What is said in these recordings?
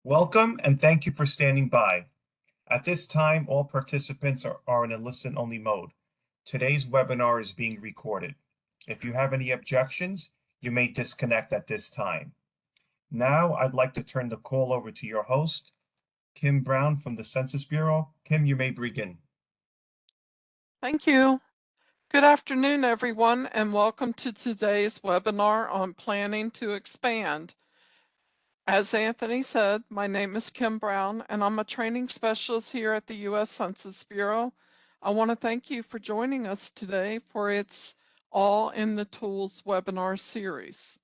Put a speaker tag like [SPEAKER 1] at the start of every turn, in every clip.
[SPEAKER 1] Welcome and thank you for standing by. At this time, all participants are in a listen-only mode. Today's webinar is being recorded. If you have any objections, you may disconnect at this time. Now, I'd like to turn the call over to your host, Kim Brown from the Census Bureau. Kim, you may begin.
[SPEAKER 2] Thank you. Good afternoon, everyone, and welcome to today's webinar on planning to expand. As Anthony said, my name is Kim Brown, and I'm a training specialist here at the U.S. Census Bureau. I want to thank you for joining us today for its All in the Tools webinar series.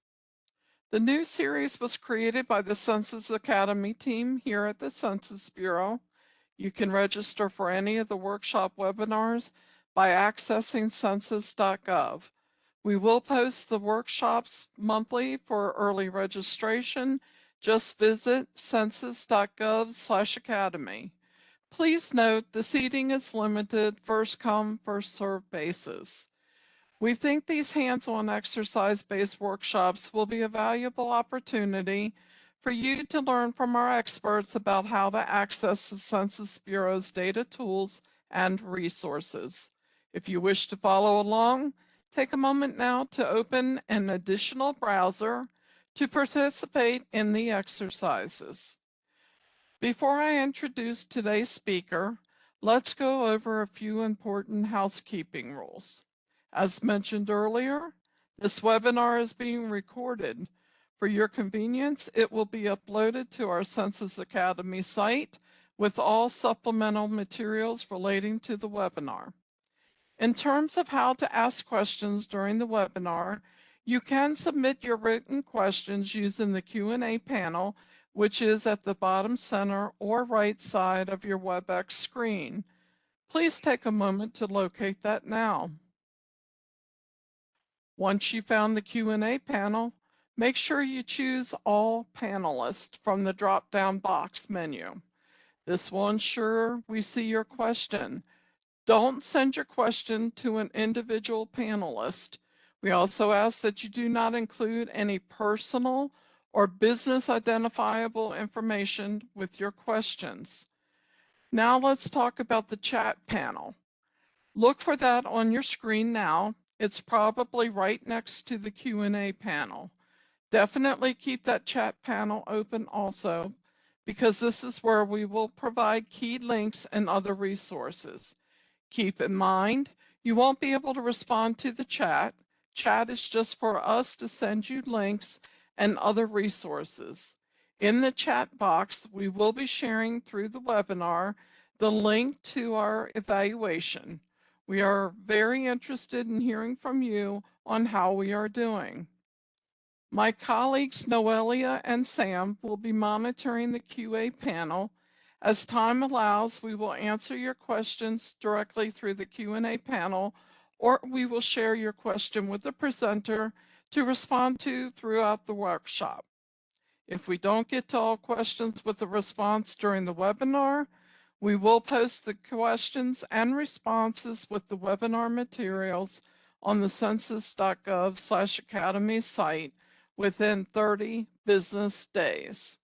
[SPEAKER 2] The new series was created by the Census Academy team here at the Census Bureau. You can register for any of the workshop webinars by accessing census.gov. We will post the workshops monthly for early registration. Just visit census.gov/academy. Please note the seating is limited, first come, first served basis. We think these hands-on exercise-based workshops will be a valuable opportunity for you to learn from our experts about how to access the Census Bureau's data tools and resources. If you wish to follow along, take a moment now to open an additional browser to participate in the exercises. Before I introduce today's speaker, let's go over a few important housekeeping rules. As mentioned earlier, this webinar is being recorded. For your convenience, it will be uploaded to our Census Academy site with all supplemental materials relating to the webinar. In terms of how to ask questions during the webinar, you can submit your written questions using the Q&A panel, which is at the bottom center or right side of your WebEx screen. Please take a moment to locate that now. Once you found the Q&A panel, make sure you choose All Panelists from the drop-down box menu. This will ensure we see your question. Don't send your question to an individual panelist. We also ask that you do not include any personal or business identifiable information with your questions. Now let's talk about the chat panel. Look for that on your screen now. It's probably right next to the Q&A panel. Definitely keep that chat panel open also, because this is where we will provide key links and other resources. Keep in mind, you won't be able to respond to the chat. Chat is just for us to send you links and other resources. In the chat box, we will be sharing through the webinar the link to our evaluation. We are very interested in hearing from you on how we are doing. My colleagues Noelia and Sam will be monitoring the QA panel. As time allows, we will answer your questions directly through the Q&A panel, or we will share your question with the presenter to respond to throughout the workshop. If we don't get to all questions with a response during the webinar, we will post the questions and responses with the webinar materials on the census.gov/academy site within 30 business days.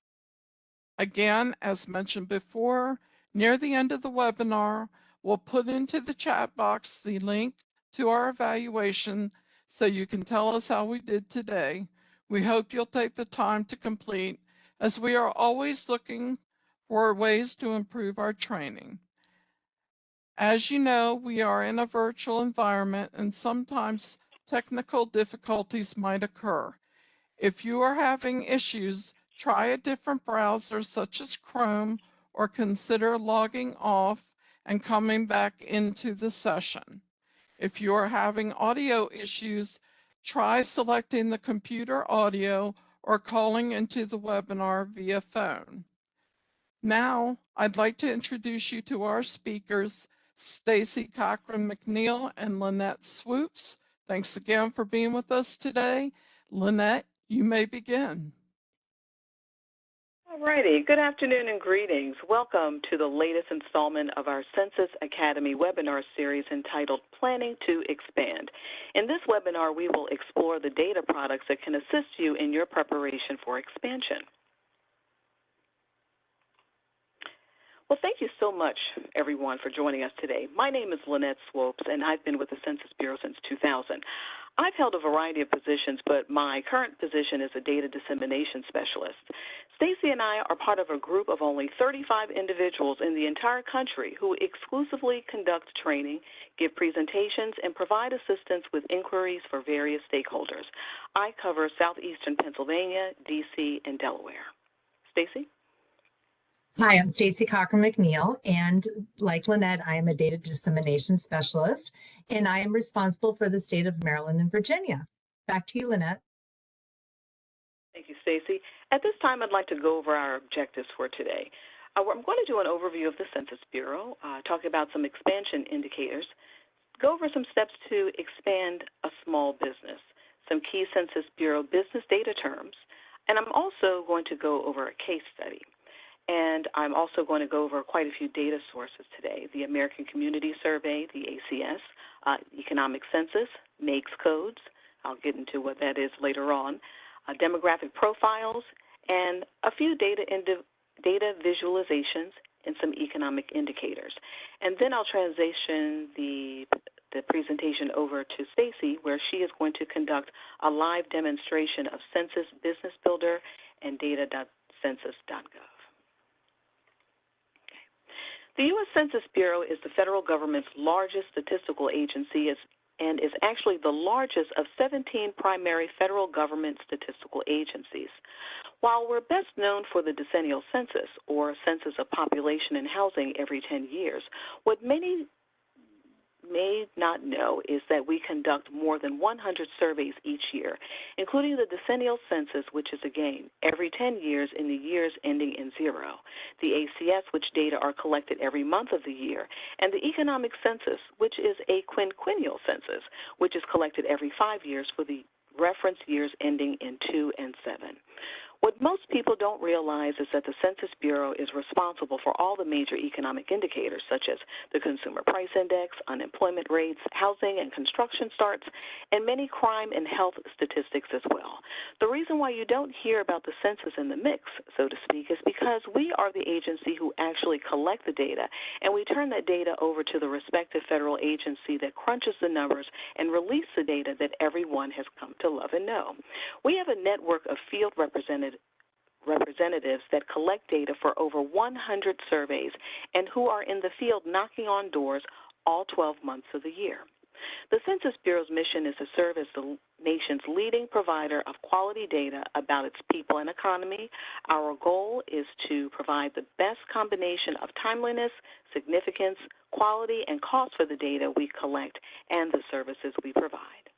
[SPEAKER 2] Again, as mentioned before, near the end of the webinar, we'll put into the chat box the link to our evaluation so you can tell us how we did today. We hope you'll take the time to complete, as we are always looking for ways to improve our training. As you know, we are in a virtual environment and sometimes technical difficulties might occur. If you are having issues, try a different browser such as Chrome, or consider logging off and coming back into the session. If you are having audio issues, try selecting the computer audio or calling into the webinar via phone. Now, I'd like to introduce you to our speakers, Stacy Cochran McNeil and Lynette Swoops. Thanks again for being with us today. Lynette, you may begin.
[SPEAKER 3] All righty. Good afternoon and greetings. Welcome to the latest installment of our Census Academy webinar series entitled Planning to Expand. In this webinar, we will explore the data products that can assist you in your preparation for expansion. Well, thank you so much, everyone, for joining us today. My name is Lynette Swopes, and I've been with the Census Bureau since 2000. I've held a variety of positions, but my current position is a data dissemination specialist. Stacy and I are part of a group of only 35 individuals in the entire country who exclusively conduct training, give presentations, and provide assistance with inquiries for various stakeholders. I cover southeastern Pennsylvania, D.C., and Delaware. Stacy?
[SPEAKER 4] Hi, I'm Stacy Cochran McNeil, and like Lynette, I am a data dissemination specialist, and I am responsible for the state of Maryland and Virginia. Back to you, Lynette.
[SPEAKER 3] Thank you, Stacy. At this time, I'd like to go over our objectives for today. I'm going to do an overview of the Census Bureau, talk about some expansion indicators, go over some steps to expand a small business, some key Census Bureau business data terms, and I'm also going to go over a case study. And I'm also going to go over quite a few data sources today: the American Community Survey, the ACS, Economic Census, NAICS codes. I'll get into what that is later on. Demographic profiles, and a few data visualizations and some economic indicators. And then I'll transition the presentation over to Stacy, where she is going to conduct a live demonstration of Census Business Builder and data.census.gov. The U.S. Census Bureau is the federal government's largest statistical agency and is actually the largest of 17 primary federal government statistical agencies. While we're best known for the decennial census, or census of population and housing every 10 years, what many may not know is that we conduct more than 100 surveys each year, including the decennial census, which is again every 10 years in the years ending in 0, the ACS, which data are collected every month of the year, and the economic census, which is a quinquennial census, which is collected every 5 years for the reference years ending in 2 and 7. What most people don't realize is that the Census Bureau is responsible for all the major economic indicators, such as the Consumer Price Index, unemployment rates, housing and construction starts, and many crime and health statistics as well. The reason why you don't hear about the census in the mix, so to speak, is because we are the agency who actually collect the data, and we turn that data over to the respective federal agency that crunches the numbers and release the data that everyone has come to love and know. We have a network of field representatives that collect data for over 100 surveys and who are in the field knocking on doors all 12 months of the year. The Census Bureau's mission is to serve as the nation's leading provider of quality data about its people and economy. Our goal is to provide the best combination of timeliness, significance, quality, and cost for the data we collect and the services we provide.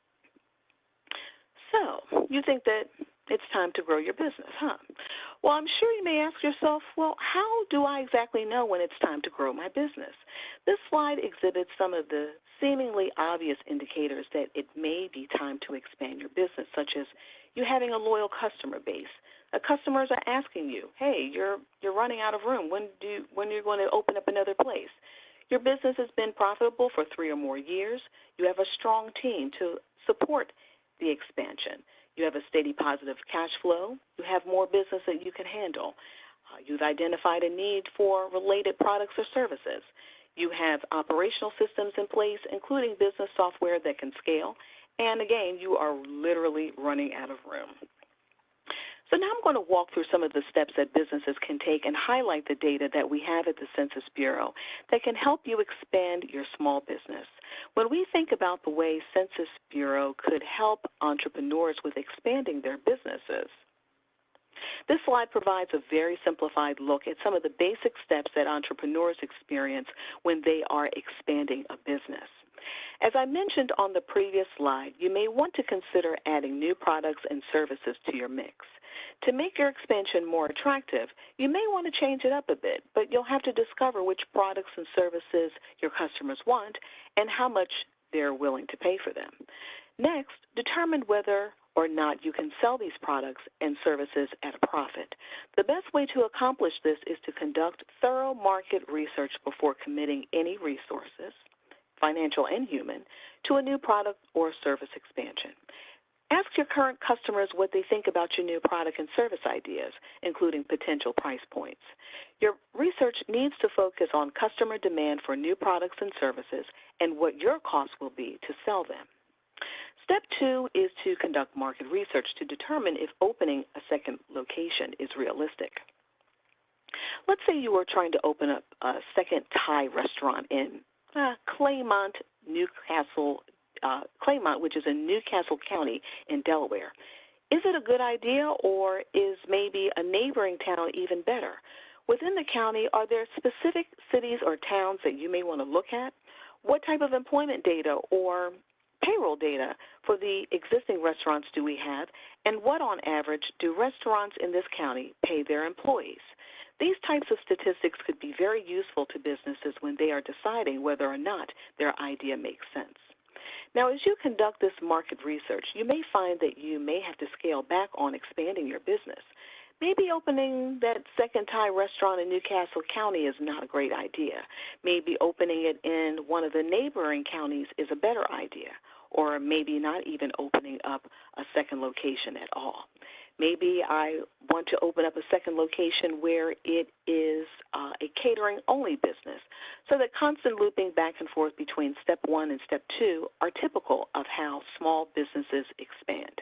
[SPEAKER 3] So, you think that it's time to grow your business, huh? Well, I'm sure you may ask yourself, well, how do I exactly know when it's time to grow my business? This slide exhibits some of the seemingly obvious indicators that it may be time to expand your business, such as you having a loyal customer base. Customers are asking you, hey, you're running out of room. When are you going to open up another place? Your business has been profitable for 3 or more years. You have a strong team to support the expansion. You have a steady positive cash flow. You have more business that you can handle. You've identified a need for related products or services. You have operational systems in place, including business software that can scale. And again, you are literally running out of room. So now I'm going to walk through some of the steps that businesses can take and highlight the data that we have at the Census Bureau that can help you expand your small business. When we think about the way Census Bureau could help entrepreneurs with expanding their businesses, this slide provides a very simplified look at some of the basic steps that entrepreneurs experience when they are expanding a business. As I mentioned on the previous slide, you may want to consider adding new products and services to your mix. To make your expansion more attractive, you may want to change it up a bit, but you'll have to discover which products and services your customers want and how much they're willing to pay for them. Next, determine whether or not you can sell these products and services at a profit. The best way to accomplish this is to conduct thorough market research before committing any resources, financial and human, to a new product or service expansion. Ask your current customers what they think about your new product and service ideas, including potential price points. Your research needs to focus on customer demand for new products and services and what your cost will be to sell them. Step 2 is to conduct market research to determine if opening a second location is realistic. Let's say you are trying to open up a second Thai restaurant in Claymont, which is in Newcastle County in Delaware. Is it a good idea, or is maybe a neighboring town even better? Within the county, are there specific cities or towns that you may want to look at? What type of employment data or payroll data for the existing restaurants do we have, and what on average do restaurants in this county pay their employees? These types of statistics could be very useful to businesses when they are deciding whether or not their idea makes sense. Now, as you conduct this market research, you may find that you may have to scale back on expanding your business. Maybe opening that second Thai restaurant in Newcastle County is not a great idea. Maybe opening it in one of the neighboring counties is a better idea, or maybe not even opening up a second location at all. Maybe I want to open up a second location where it is a catering-only business, so that constant looping back and forth between step 1 and step 2 are typical of how small businesses expand.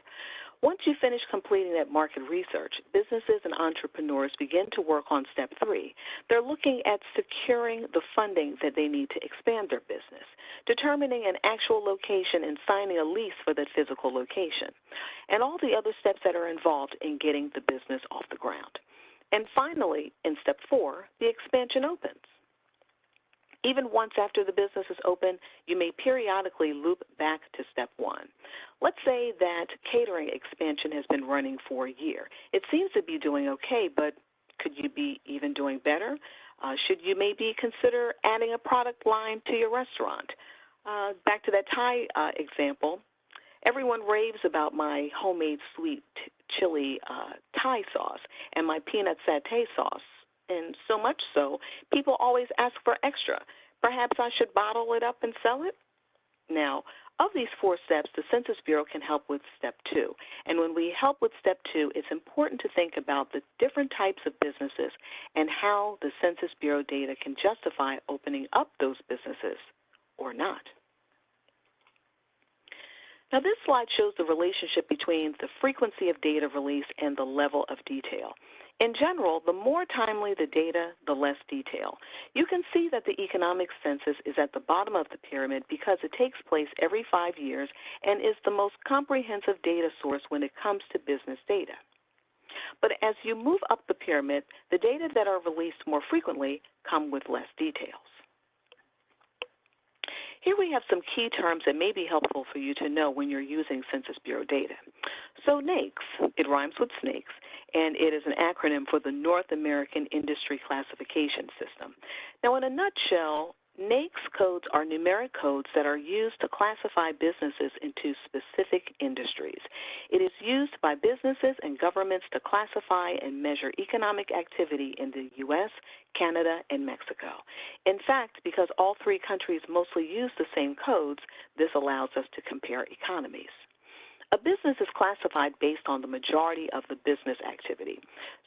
[SPEAKER 3] Once you finish completing that market research, businesses and entrepreneurs begin to work on step 3. They're looking at securing the funding that they need to expand their business, determining an actual location and signing a lease for that physical location, and all the other steps that are involved in getting the business off the ground. And finally, in step 4, the expansion opens. Even once after the business is open, you may periodically loop back to step 1. Let's say that catering expansion has been running for a year. It seems to be doing okay, but could you be even doing better? Should you maybe consider adding a product line to your restaurant? Back to that Thai example, everyone raves about my homemade sweet chili Thai sauce and my peanut satay sauce. And so much so, people always ask for extra. Perhaps I should bottle it up and sell it? Now, of these 4 steps, the Census Bureau can help with step 2. And when we help with step 2, it's important to think about the different types of businesses and how the Census Bureau data can justify opening up those businesses or not. Now, this slide shows the relationship between the frequency of data release and the level of detail. In general, the more timely the data, the less detail. You can see that the economic census is at the bottom of the pyramid because it takes place every 5 years and is the most comprehensive data source when it comes to business data. But as you move up the pyramid, the data that are released more frequently come with less details. Here we have some key terms that may be helpful for you to know when you're using Census Bureau data. So NAICS, it rhymes with snakes, and it is an acronym for the North American Industry Classification System. Now, in a nutshell, NAICS codes are numeric codes that are used to classify businesses into specific industries. It is used by businesses and governments to classify and measure economic activity in the U.S., Canada, and Mexico. In fact, because all 3 countries mostly use the same codes, this allows us to compare economies. A business is classified based on the majority of the business activity.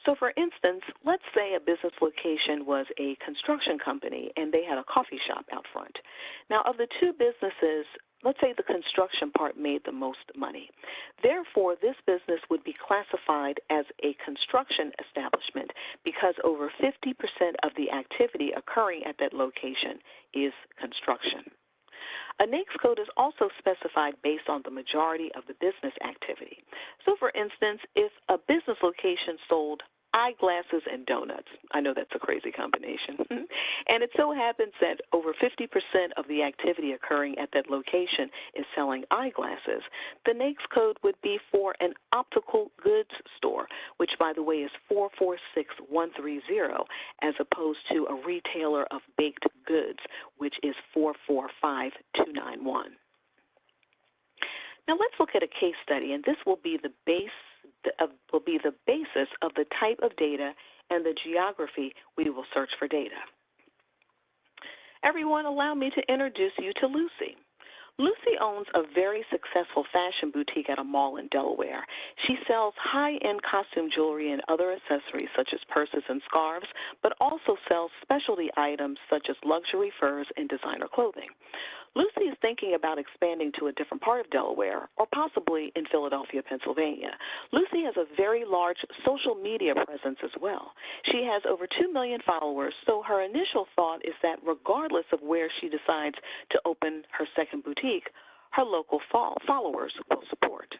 [SPEAKER 3] So for instance, let's say a business location was a construction company and they had a coffee shop out front. Now, of the 2 businesses, let's say the construction part made the most money. Therefore, this business would be classified as a construction establishment because over 50% of the activity occurring at that location is construction. A NAICS code is also specified based on the majority of the business activity. So for instance, if a business location sold eyeglasses and donuts, I know that's a crazy combination, and it so happens that over 50% of the activity occurring at that location is selling eyeglasses, the NAICS code would be for an optical goods store, which by the way is 446130, as opposed to a retailer of baked goods, which is 445291. Now let's look at a case study, and this will be the basis of the type of data and the geography we will search for data. Everyone, allow me to introduce you to Lucy. Lucy owns a very successful fashion boutique at a mall in Delaware. She sells high-end costume jewelry and other accessories such as purses and scarves, but also sells specialty items such as luxury furs and designer clothing. Lucy is thinking about expanding to a different part of Delaware or possibly in Philadelphia, Pennsylvania. Lucy has a very large social media presence as well. She has over 2 million followers, so her initial thought is that regardless of where she decides to open her second boutique, her local followers will support.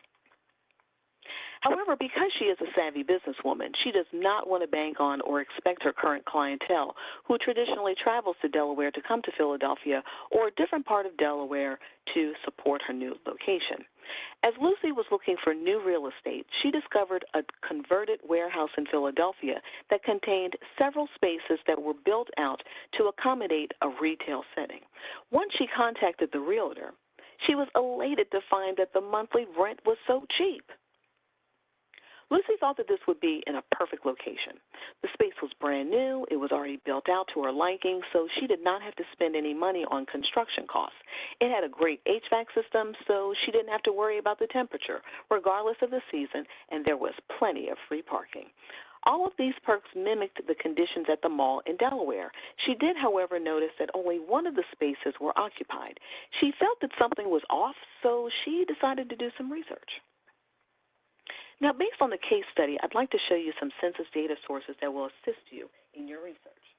[SPEAKER 3] However, because she is a savvy businesswoman, she does not want to bank on or expect her current clientele, who traditionally travels to Delaware to come to Philadelphia or a different part of Delaware, to support her new location. As Lucy was looking for new real estate, she discovered a converted warehouse in Philadelphia that contained several spaces that were built out to accommodate a retail setting. Once she contacted the realtor, she was elated to find that the monthly rent was so cheap. Lucy thought that this would be in a perfect location. The space was brand new, it was already built out to her liking, so she did not have to spend any money on construction costs. It had a great HVAC system, so she didn't have to worry about the temperature, regardless of the season, and there was plenty of free parking. All of these perks mimicked the conditions at the mall in Delaware. She did, however, notice that only one of the spaces were occupied. She felt that something was off, so she decided to do some research. Now, based on the case study, I'd like to show you some census data sources that will assist you in your research.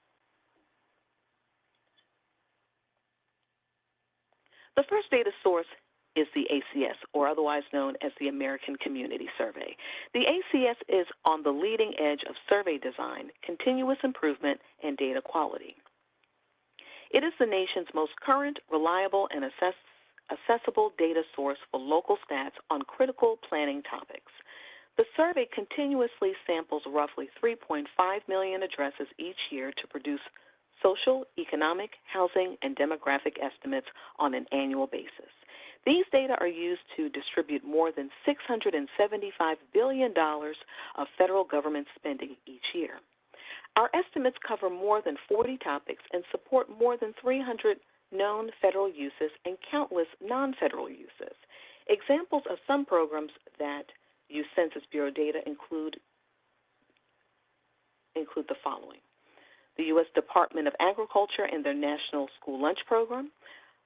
[SPEAKER 3] The first data source is the ACS, or otherwise known as the American Community Survey. The ACS is on the leading edge of survey design, continuous improvement, and data quality. It is the nation's most current, reliable, and accessible data source for local stats on critical planning topics. The survey continuously samples roughly 3.5 million addresses each year to produce social, economic, housing, and demographic estimates on an annual basis. These data are used to distribute more than $675 billion of federal government spending each year. Our estimates cover more than 40 topics and support more than 300 known federal uses and countless non-federal uses. Examples of some programs that use Census Bureau data include the following: the U.S. Department of Agriculture and their National School Lunch Program,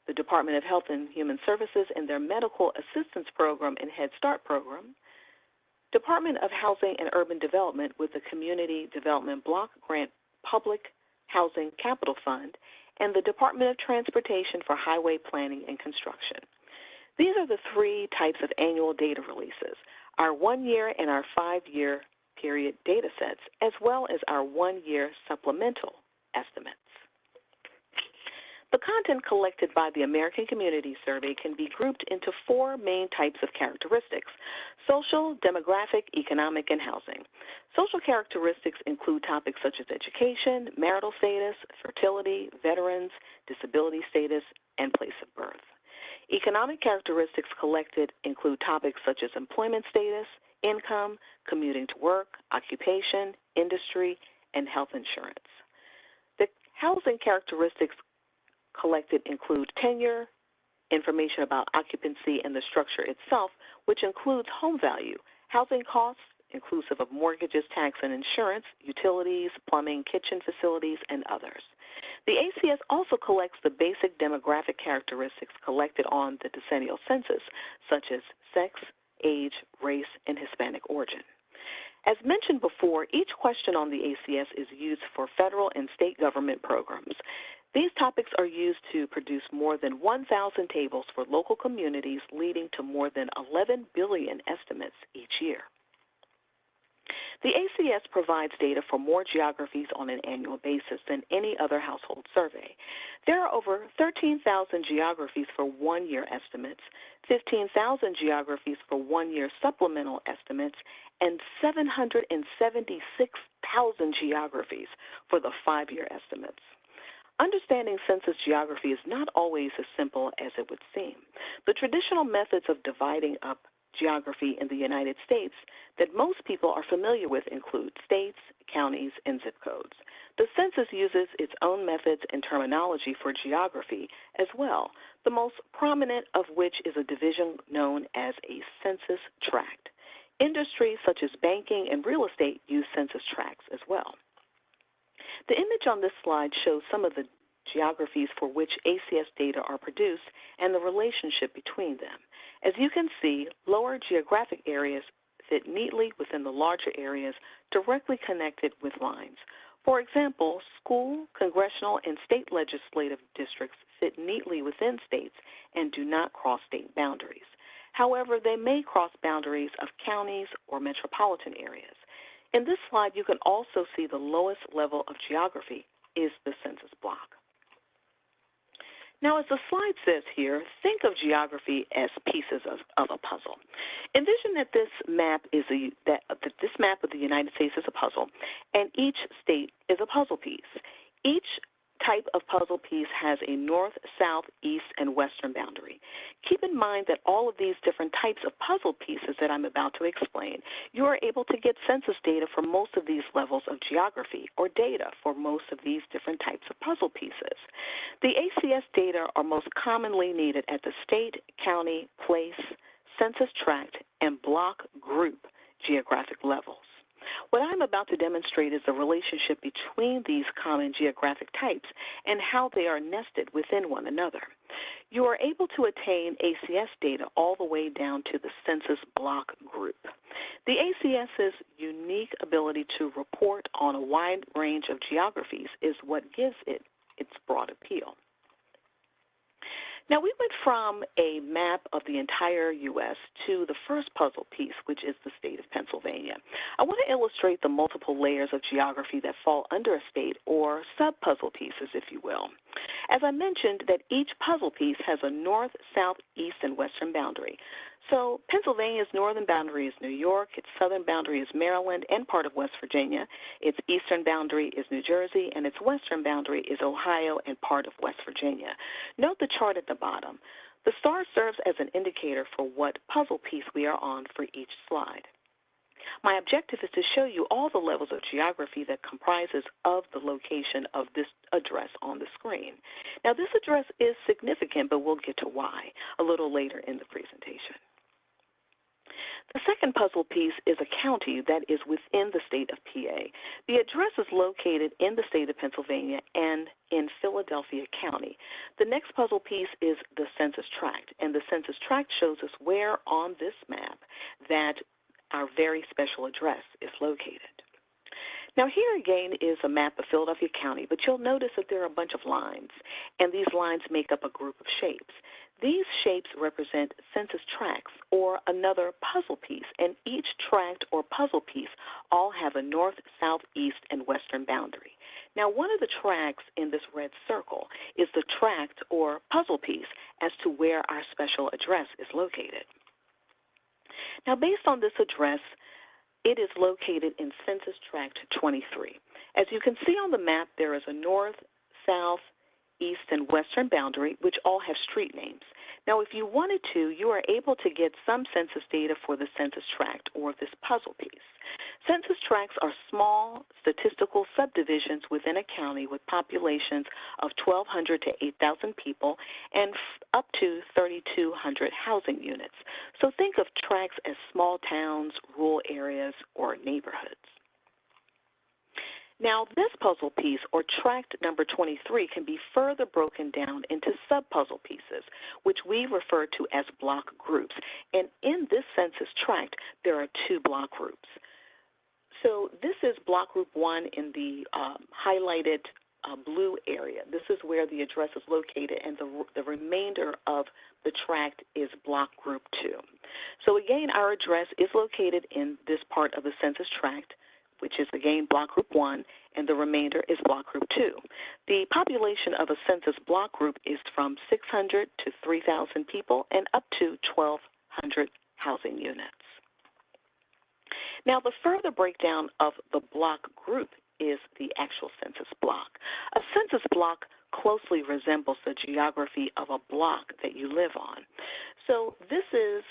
[SPEAKER 3] the Department of Health and Human Services and their Medical Assistance Program and Head Start Program, Department of Housing and Urban Development with the Community Development Block Grant Public Housing Capital Fund, and the Department of Transportation for Highway Planning and Construction. These are the three types of annual data releases: our 1-year and our 5-year period data sets, as well as our 1-year supplemental estimates. The content collected by the American Community Survey can be grouped into 4 main types of characteristics: social, demographic, economic, and housing. Social characteristics include topics such as education, marital status, fertility, veterans, disability status, and place of birth. Economic characteristics collected include topics such as employment status, income, commuting to work, occupation, industry, and health insurance. The housing characteristics collected include tenure, information about occupancy and the structure itself, which includes home value, housing costs, inclusive of mortgages, tax and insurance, utilities, plumbing, kitchen facilities, and others. The ACS also collects the basic demographic characteristics collected on the decennial census, such as sex, age, race, and Hispanic origin. As mentioned before, each question on the ACS is used for federal and state government programs. These topics are used to produce more than 1,000 tables for local communities, leading to more than 11 billion estimates each year. The ACS provides data for more geographies on an annual basis than any other household survey. There are over 13,000 geographies for 1-year estimates, 15,000 geographies for 1-year supplemental estimates, and 776,000 geographies for the 5-year estimates. Understanding census geography is not always as simple as it would seem. The traditional methods of dividing up geography in the United States that most people are familiar with include states, counties, and zip codes. The census uses its own methods and terminology for geography as well, the most prominent of which is a division known as a census tract. Industries such as banking and real estate use census tracts as well. The image on this slide shows some of the geographies for which ACS data are produced and the relationship between them. As you can see, lower geographic areas fit neatly within the larger areas directly connected with lines. For example, school, congressional, and state legislative districts fit neatly within states and do not cross state boundaries. However, they may cross boundaries of counties or metropolitan areas. In this slide, you can also see the lowest level of geography is the census block. Now, as the slide says here, think of geography as pieces of a puzzle. Envision that this map of the United States is a puzzle, and each state is a puzzle piece. Each type of puzzle piece has a north, south, east, and western boundary. Keep in mind that all of these different types of puzzle pieces that I'm about to explain, you are able to get census data for most of these levels of geography, or data for most of these different types of puzzle pieces. The ACS data are most commonly needed at the state, county, place, census tract, and block group geographic levels. What I'm about to demonstrate is the relationship between these common geographic types and how they are nested within one another. You are able to attain ACS data all the way down to the census block group. The ACS's unique ability to report on a wide range of geographies is what gives it its broad appeal. Now, we went from a map of the entire U.S. to the first puzzle piece, which is the state of Pennsylvania. I want to illustrate the multiple layers of geography that fall under a state, or sub-puzzle pieces, if you will. As I mentioned, that each puzzle piece has a north, south, east, and western boundary. So Pennsylvania's northern boundary is New York, its southern boundary is Maryland and part of West Virginia, its eastern boundary is New Jersey, and its western boundary is Ohio and part of West Virginia. Note the chart at the bottom. The star serves as an indicator for what puzzle piece we are on for each slide. My objective is to show you all the levels of geography that comprises of the location of this address on the screen. Now, this address is significant, but we'll get to why a little later in the presentation. The second puzzle piece is a county that is within the state of PA. The address is located in the state of Pennsylvania and in Philadelphia County. The next puzzle piece is the census tract, and the census tract shows us where on this map that our very special address is located. Now, here again is a map of Philadelphia County, but you'll notice that there are a bunch of lines, and these lines make up a group of shapes. These shapes represent census tracts, or another puzzle piece, and each tract or puzzle piece all have a north, south, east, and western boundary. Now, one of the tracts in this red circle is the tract or puzzle piece as to where our special address is located. Now, based on this address, it is located in Census Tract 23. As you can see on the map, there is a north, south, east, and western boundary, which all have street names. Now, if you wanted to, you are able to get some census data for the census tract or this puzzle piece. Census tracts are small statistical subdivisions within a county with populations of 1,200 to 8,000 people and up to 3,200 housing units. So think of tracts as small towns, rural areas, or neighborhoods. Now, this puzzle piece, or tract number 23, can be further broken down into sub-puzzle pieces, which we refer to as block groups. And in this census tract, there are two block groups. So this is block group 1 in the highlighted blue area. This is where the address is located, and the remainder of the tract is block group 2. So again, our address is located in this part of the census tract, which is again block group 1, and the remainder is block group 2. The population of a census block group is from 600 to 3,000 people and up to 1,200 housing units. Now, the further breakdown of the block group is the actual census block. A census block closely resembles the geography of a block that you live on. So this is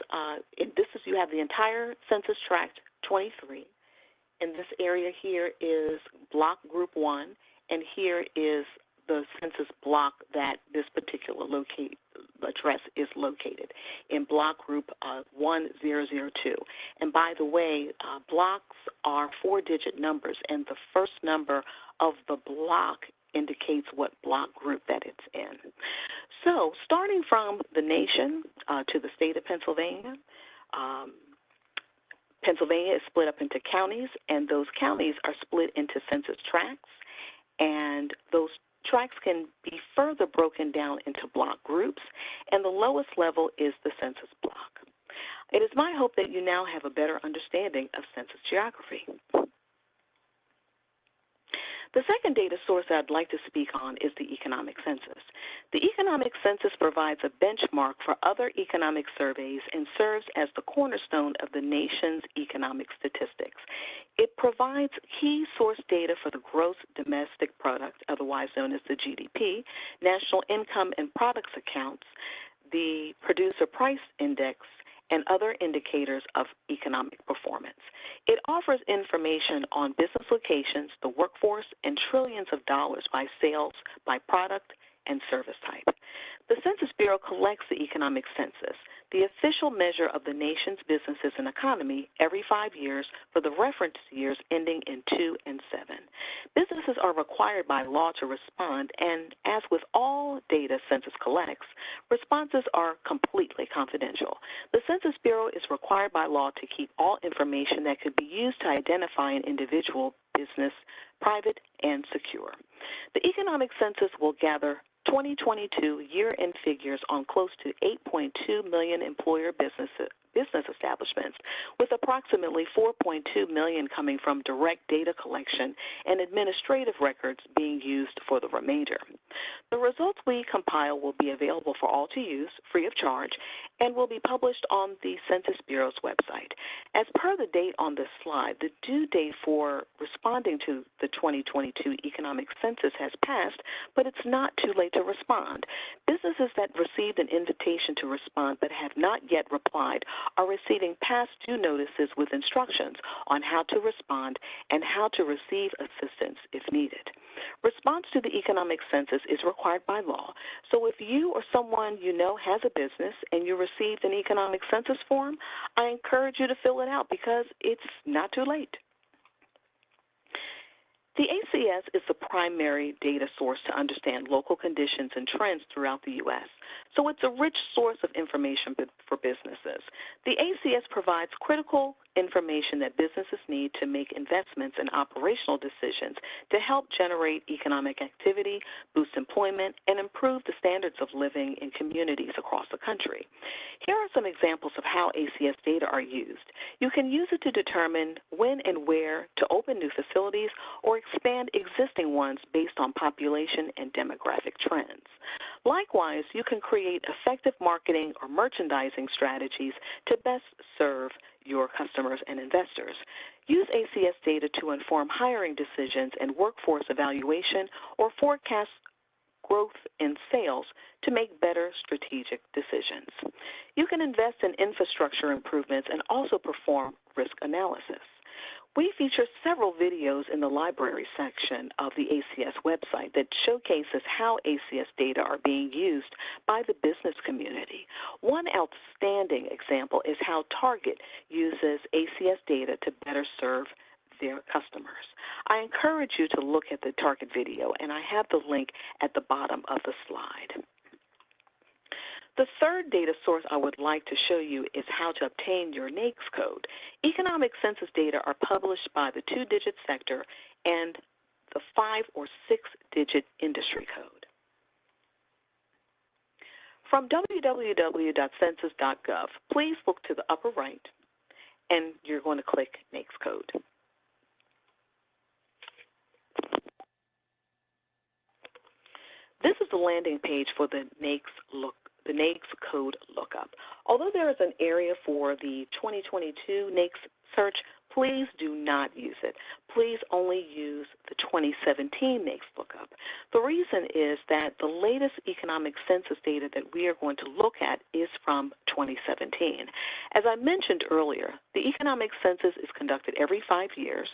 [SPEAKER 3] you have the entire Census Tract 23, and this area here is Block Group 1, and here is the census block that this particular address is located in Block Group 1002. And by the way, blocks are 4-digit numbers, and the first number of the block indicates what block group that it's in. So starting from the nation to the state of Pennsylvania, Pennsylvania is split up into counties, and those counties are split into census tracts, and those tracts can be further broken down into block groups, and the lowest level is the census block. It is my hope that you now have a better understanding of census geography. The second data source I'd like to speak on is the economic census. The economic census provides a benchmark for other economic surveys and serves as the cornerstone of the nation's economic statistics. It provides key source data for the gross domestic product, otherwise known as the GDP, national income and products accounts, the producer price index, and other indicators of economic performance. It offers information on business locations, the workforce, and trillions of dollars by sales, by product, and service type. The Census Bureau collects the economic census, the official measure of the nation's businesses and economy, every 5 years for the reference years ending in 2 and 7. Businesses are required by law to respond, and as with all data census collects, responses are completely confidential. The Census Bureau is required by law to keep all information that could be used to identify an individual, business, private, and secure. The economic census will gather 2022 year-end figures on close to 8.2 million employer business establishments, with approximately 4.2 million coming from direct data collection and administrative records being used for the remainder. The results we compile will be available for all to use, free of charge, and will be published on the Census Bureau's website. As per the date on this slide, the due date for responding to the 2022 economic census has passed, but it's not too late to respond. Businesses that received an invitation to respond but have not yet replied are receiving past due notices with instructions on how to respond and how to receive assistance if needed. Response to the economic census is required by law, so if you or someone you know has a business and you received an economic census form, I encourage you to fill it out because it's not too late. The ACS is the primary data source to understand local conditions and trends throughout the U.S., so it's a rich source of information for businesses. The ACS provides critical information that businesses need to make investments and operational decisions to help generate economic activity, boost employment, and improve the standards of living in communities across the country. Here are some examples of how ACS data are used. You can use it to determine when and where to open new facilities or expand existing ones based on population and demographic trends. Likewise, you can create effective marketing or merchandising strategies to best serve your customers and investors. Use ACS data to inform hiring decisions and workforce evaluation or forecast growth in sales to make better strategic decisions. You can invest in infrastructure improvements and also perform risk analysis. We feature several videos in the library section of the ACS website that showcases how ACS data are being used by the business community. One outstanding example is how Target uses ACS data to better serve their customers. I encourage you to look at the Target video, and I have the link at the bottom of the slide. The third data source I would like to show you is how to obtain your NAICS code. Economic census data are published by the 2-digit sector and the 5- or 6-digit industry code. From www.census.gov, please look to the upper right, and you're going to click NAICS code. This is the landing page for the NAICS code lookup. Although there is an area for the 2022 NAICS search, please do not use it. Please only use the 2017 NAICS lookup. The reason is that the latest economic census data that we are going to look at is from 2017. As I mentioned earlier, the economic census is conducted every 5 years,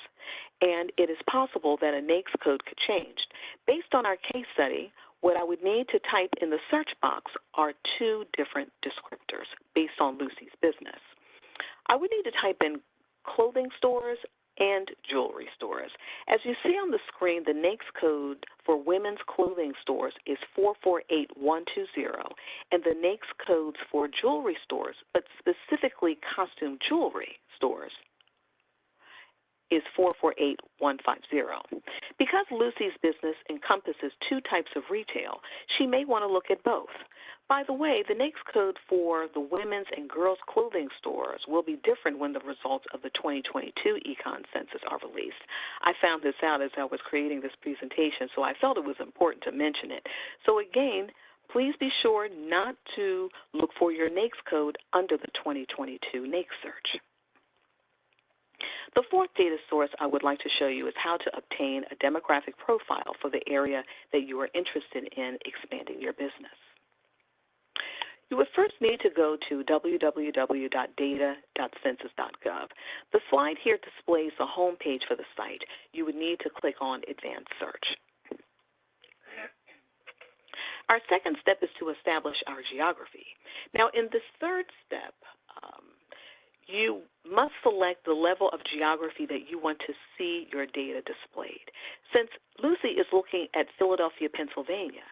[SPEAKER 3] and it is possible that a NAICS code could change. Based on our case study, what I would need to type in the search box are two different descriptors based on Lucy's business. I would need to type in clothing stores and jewelry stores. As you see on the screen, the NAICS code for women's clothing stores is 448120, and the NAICS codes for jewelry stores, but specifically costume jewelry stores, is 448150. Because Lucy's business encompasses two types of retail, she may want to look at both. By the way, the NAICS code for the women's and girls' clothing stores will be different when the results of the 2022 Econ Census are released. I found this out as I was creating this presentation, so I felt it was important to mention it. So again, please be sure not to look for your NAICS code under the 2022 NAICS search. The fourth data source I would like to show you is how to obtain a demographic profile for the area that you are interested in expanding your business. You would first need to go to www.data.census.gov. The slide here displays the home page for the site. You would need to click on Advanced Search. Our second step is to establish our geography. Now, in this third step, you must select the level of geography that you want to see your data displayed. Since Lucy is looking at Philadelphia, Pennsylvania,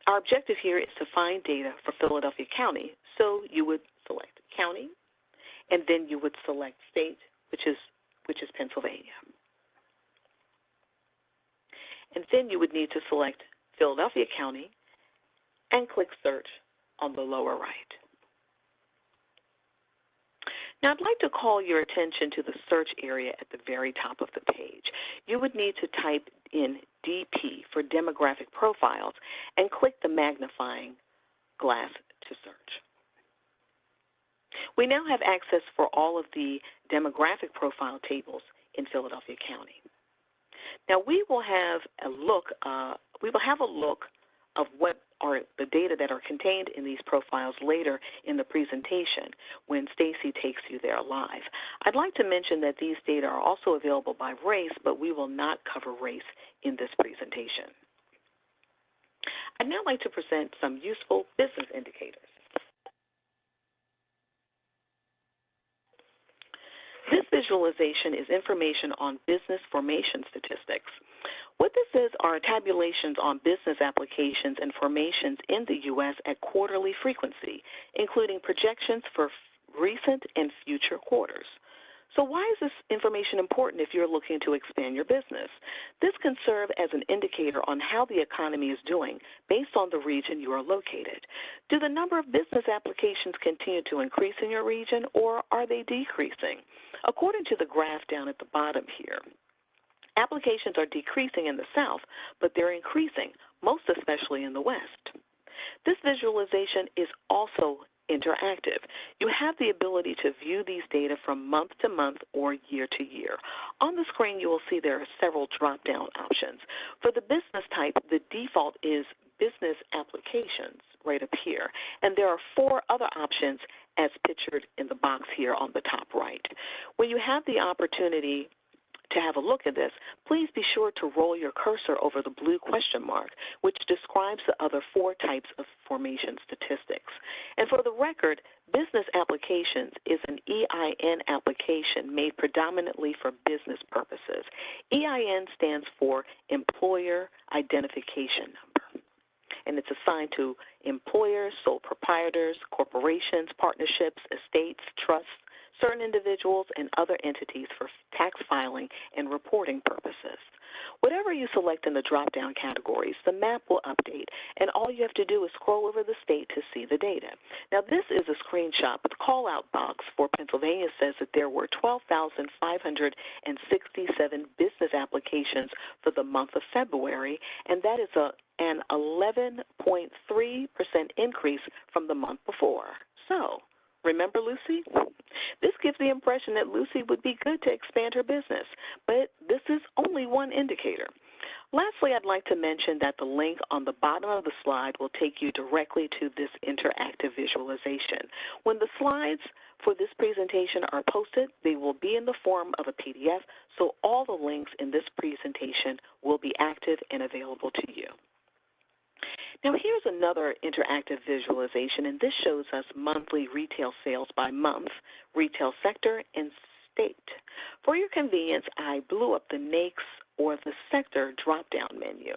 [SPEAKER 3] our objective here is to find data for Philadelphia County, so you would select county, and then you would select state, which is Pennsylvania. And then you would need to select Philadelphia County and click Search on the lower right. Now, I'd like to call your attention to the search area at the very top of the page. You would need to type in DP for demographic profiles and click the magnifying glass to search. We now have access for all of the demographic profile tables in Philadelphia County. Now, we will have a look of what are the data that are contained in these profiles later in the presentation when Stacy takes you there live. I'd like to mention that these data are also available by race, but we will not cover race in this presentation. I'd now like to present some useful business indicators. This visualization is information on business formation statistics. What this is are tabulations on business applications and formations in the U.S. at quarterly frequency, including projections for recent and future quarters. So why is this information important if you're looking to expand your business? This can serve as an indicator on how the economy is doing based on the region you are located. Do the number of business applications continue to increase in your region, or are they decreasing? According to the graph down at the bottom here, applications are decreasing in the South, but they're increasing, most especially in the West. This visualization is also interactive. You have the ability to view these data from month to month or year to year. On the screen, you will see there are several drop-down options. For the business type, the default is business applications right up here, and there are 4 other options as pictured in the box here on the top right. When you have the opportunity to have a look at this, please be sure to roll your cursor over the blue question mark, which describes the other 4 types of formation statistics. And for the record, business applications is an EIN application made predominantly for business purposes. EIN stands for Employer Identification Number, and it's assigned to employers, sole proprietors, corporations, partnerships, estates, trusts, certain individuals, and other entities for tax filing and reporting purposes. Whatever you select in the drop-down categories, the map will update, and all you have to do is scroll over the state to see the data. Now, this is a screenshot, but the call-out box for Pennsylvania says that there were 12,567 business applications for the month of February, and that is an 11.3% increase from the month before. So, Remember Lucy? This gives the impression that Lucy would be good to expand her business, but this is only one indicator. Lastly, I'd like to mention that the link on the bottom of the slide will take you directly to this interactive visualization. When the slides for this presentation are posted, they will be in the form of a PDF, so all the links in this presentation will be active and available to you. Now here's another interactive visualization, and this shows us monthly retail sales by month, retail sector, and state. For your convenience, I blew up the NAICS or the sector drop-down menu.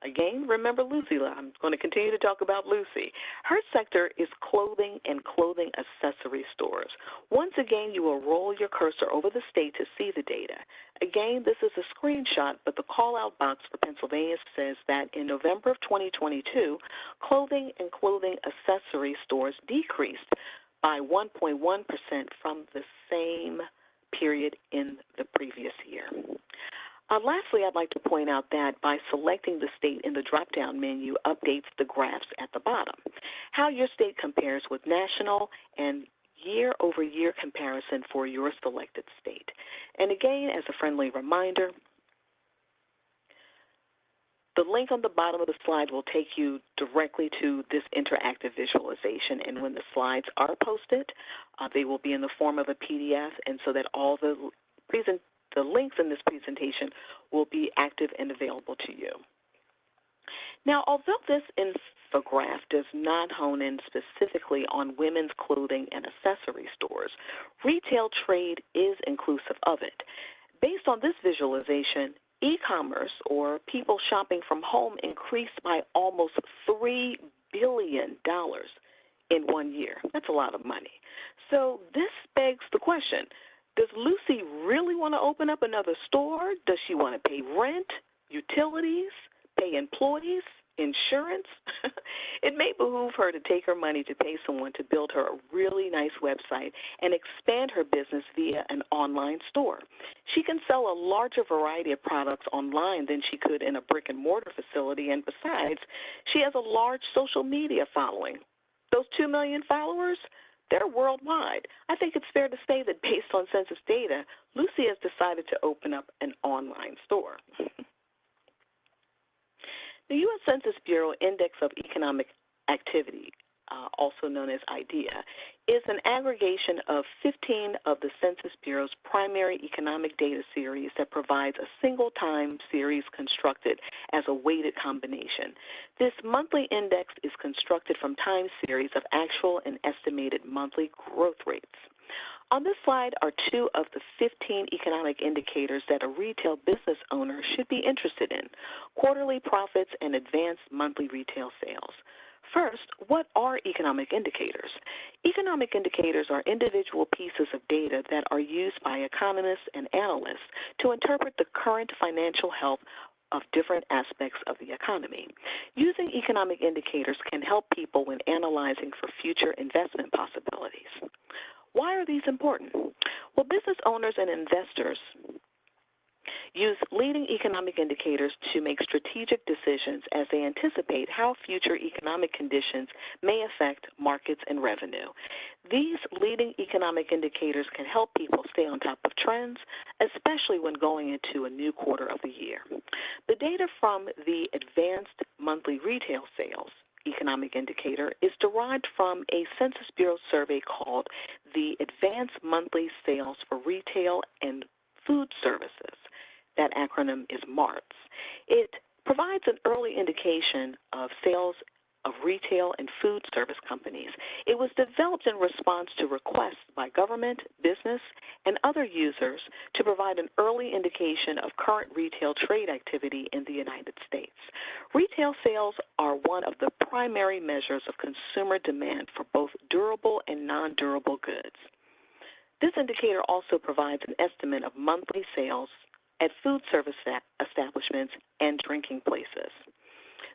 [SPEAKER 3] Again, remember Lucy. I'm going to continue to talk about Lucy. Her sector is clothing and clothing accessory stores. Once again, you will roll your cursor over the state to see the data. Again, this is a screenshot, but the call-out box for Pennsylvania says that in November of 2022, clothing and clothing accessory stores decreased by 1.1% from the same period in the previous year. Lastly, I'd like to point out that by selecting the state in the drop-down menu updates the graphs at the bottom. How your state compares with national and year-over-year comparison for your selected state. And again, as a friendly reminder, the link on the bottom of the slide will take you directly to this interactive visualization, and when the slides are posted, they will be in the form of a PDF, and so that all the links in this presentation will be active and available to you. Now, although this infograph does not hone in specifically on women's clothing and accessory stores, retail trade is inclusive of it. Based on this visualization, e-commerce, or people shopping from home, increased by almost $3 billion in 1 year. That's a lot of money. So this begs the question, does Lucy really want to open up another store? Does she want to pay rent, utilities, pay employees, insurance? It may behoove her to take her money to pay someone to build her a really nice website and expand her business via an online store. She can sell a larger variety of products online than she could in a brick-and-mortar facility, and besides, she has a large social media following. Those 2 million followers, they're worldwide. I think it's fair to say that based on census data, Lucy has decided to open up an online store. The U.S. Census Bureau Index of Economic Activity, also known as IDEA, is an aggregation of 15 of the Census Bureau's primary economic data series that provides a single time series constructed as a weighted combination. This monthly index is constructed from time series of actual and estimated monthly growth rates. On this slide are 2 of the 15 economic indicators that a retail business owner should be interested in: quarterly profits and advanced monthly retail sales. First, what are economic indicators? Economic indicators are individual pieces of data that are used by economists and analysts to interpret the current financial health of different aspects of the economy. Using economic indicators can help people when analyzing for future investment possibilities. Why are these important? Well, business owners and investors use leading economic indicators to make strategic decisions as they anticipate how future economic conditions may affect markets and revenue. These leading economic indicators can help people stay on top of trends, especially when going into a new quarter of the year. The data from the Advanced Monthly Retail Sales economic indicator is derived from a Census Bureau survey called the Advanced Monthly Sales for Retail and Food Services. That acronym is MARTS. It provides an early indication of sales of retail and food service companies. It was developed in response to requests by government, business, and other users to provide an early indication of current retail trade activity in the United States. Retail sales are one of the primary measures of consumer demand for both durable and non-durable goods. This indicator also provides an estimate of monthly sales at food service establishments and drinking places.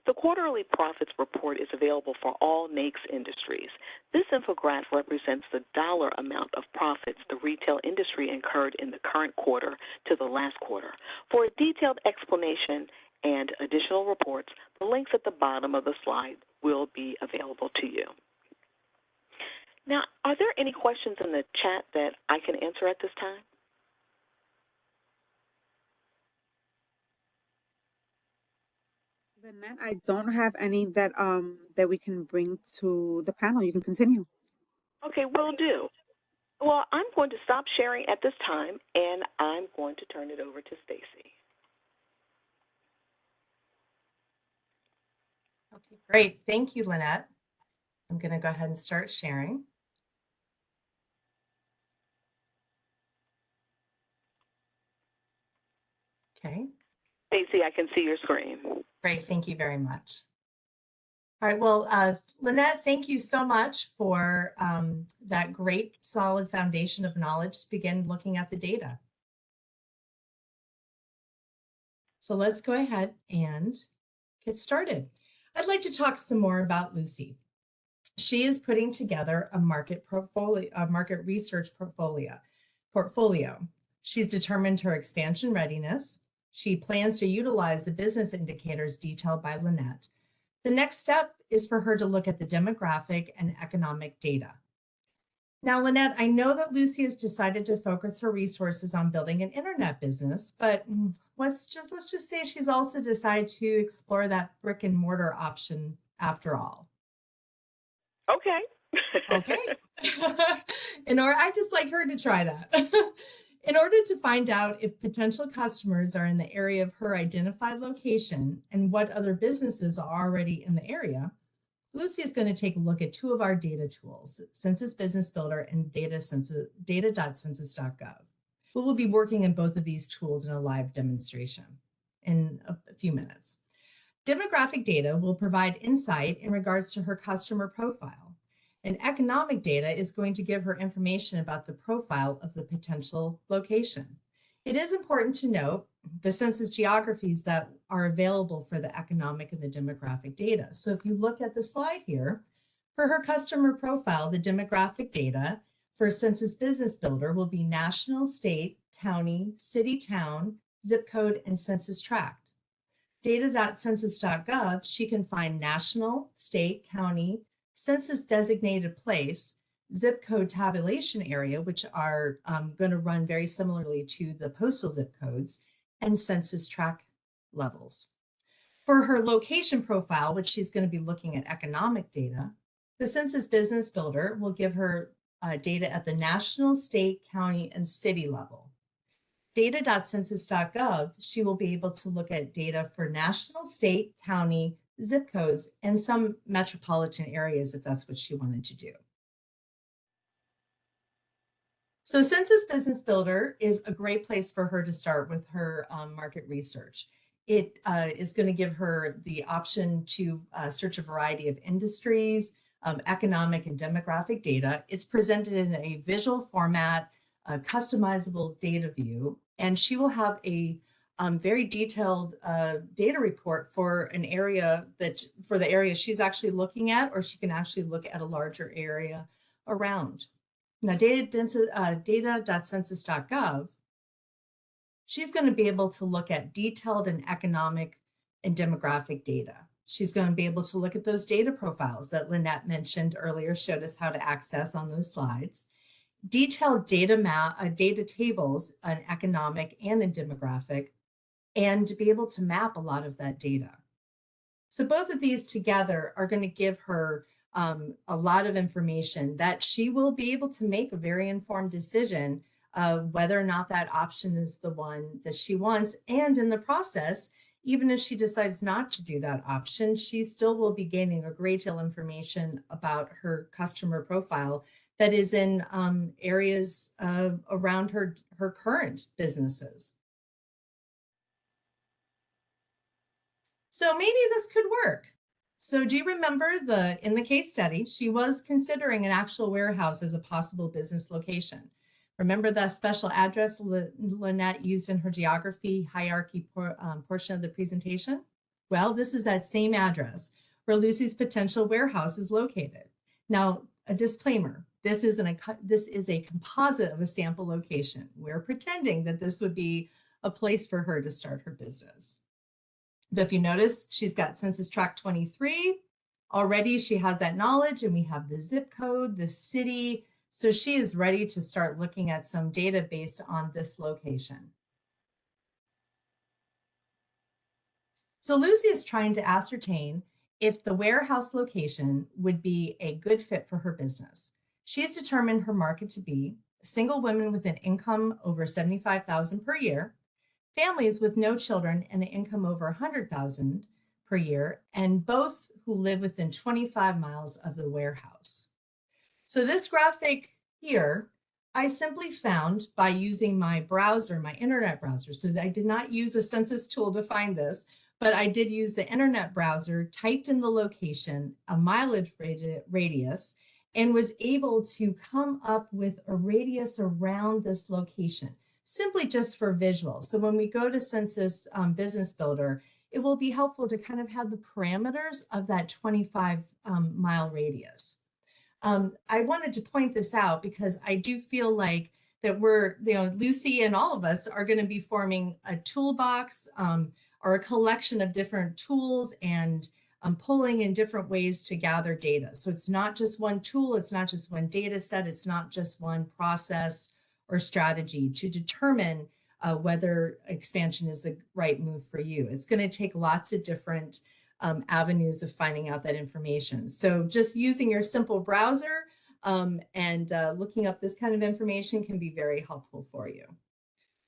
[SPEAKER 3] The quarterly profits report is available for all NAICS industries. This infograph represents the dollar amount of profits the retail industry incurred in the current quarter to the last quarter. For a detailed explanation and additional reports, the links at the bottom of the slide will be available to you. Now, are there any questions in the chat that I can answer at this time?
[SPEAKER 5] Lynette, I don't have any that that we can bring to the panel. You can continue.
[SPEAKER 3] Okay, will do. Well, I'm going to stop sharing at this time, and I'm going to turn it over to Stacy.
[SPEAKER 4] Okay, great. Thank you, Lynette. I'm going to go ahead and start sharing. Okay.
[SPEAKER 3] Stacy, I can see your screen.
[SPEAKER 4] Great. Thank you very much. All right. Well, Lynette, thank you so much for that great, solid foundation of knowledge to begin looking at the data. So let's go ahead and get started. I'd like to talk some more about Lucy. She is putting together a market portfolio, a market research portfolio. She's determined her expansion readiness. She plans to utilize the business indicators detailed by Lynette. The next step is for her to look at the demographic and economic data. Now, Lynette, I know that Lucy has decided to focus her resources on building an internet business, but let's just say she's also decided to explore that brick and mortar option after all.
[SPEAKER 3] Okay.
[SPEAKER 4] Okay. I just like her to try that. In order to find out if potential customers are in the area of her identified location and what other businesses are already in the area, Lucy is going to take a look at two of our data tools, Census Business Builder and data.census.gov. We will be working in both of these tools in a live demonstration in a few minutes. Demographic data will provide insight in regards to her customer profile, and economic data is going to give her information about the profile of the potential location. It is important to note the census geographies that are available for the economic and the demographic data. So if you look at the slide here, for her customer profile, the demographic data for Census Business Builder will be national, state, county, city, town, zip code, and census tract. Data.census.gov, she can find national, state, county, census designated place, zip code tabulation area, which are going to run very similarly to the postal zip codes, and census tract levels. For her location profile, which she's going to be looking at economic data, the Census Business Builder will give her data at the national, state, county, and city level. Data.census.gov, she will be able to look at data for national, state, county, zip codes, and some metropolitan areas if that's what she wanted to do. So Census Business Builder is a great place for her to start with her market research. It is going to give her the option to search a variety of industries, economic and demographic data. It's presented in a visual format, a customizable data view, and she will have a very detailed data report for an area for the area she's actually looking at, or she can actually look at a larger area around. Now, data.census.gov, she's going to be able to look at detailed and economic and demographic data. She's going to be able to look at those data profiles that Lynette mentioned earlier, showed us how to access on those slides. Detailed data tables on economic and in demographic, and to be able to map a lot of that data. So both of these together are going to give her a lot of information that she will be able to make a very informed decision whether or not that option is the one that she wants. And in the process, even if she decides not to do that option, she still will be gaining a great deal of information about her customer profile that is in areas around her current businesses. So maybe this could work. So do you remember in the case study, she was considering an actual warehouse as a possible business location. Remember the special address Lynette used in her geography hierarchy portion of the presentation? Well, this is that same address where Lucy's potential warehouse is located. Now, a disclaimer, this is a composite of a sample location. We're pretending that this would be a place for her to start her business. But if you notice, she's got census tract 23, Already she has that knowledge, and we have the zip code, the city. So she is ready to start looking at some data based on this location. So Lucy is trying to ascertain if the warehouse location would be a good fit for her business. She's determined her market to be single women with an income over $75,000 per year, families with no children and an income over $100,000 per year, and both who live within 25 miles of the warehouse. So this graphic here, I simply found by using my browser, my internet browser. So I did not use a census tool to find this, but I did use the internet browser, typed in the location, a mileage radius, and was able to come up with a radius around this location, simply just for visual. So when we go to Census Business Builder, it will be helpful to kind of have the parameters of that 25 mile radius. I wanted to point this out because I do feel like that we're, Lucy and all of us are going to be forming a toolbox or a collection of different tools and pulling in different ways to gather data. So it's not just one tool, it's not just one data set, it's not just one process or strategy to determine whether expansion is the right move for you. It's going to take lots of different avenues of finding out that information. So just using your simple browser and looking up this kind of information can be very helpful for you.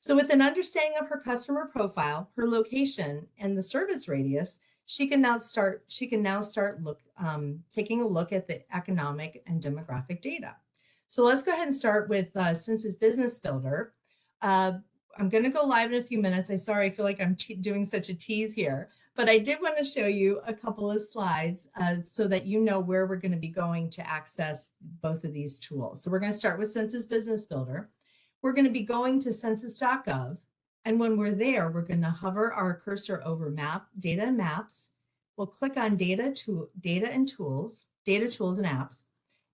[SPEAKER 4] So with an understanding of her customer profile, her location, and the service radius, she can now start taking a look at the economic and demographic data. So let's go ahead and start with Census Business Builder. I'm going to go live in a few minutes. I feel like I'm doing such a tease here, but I did want to show you a couple of slides so that you know where we're going to be going to access both of these tools. So we're going to start with Census Business Builder. We're going to be going to census.gov. And when we're there, we're going to hover our cursor over data and maps. We'll click on data tools and apps.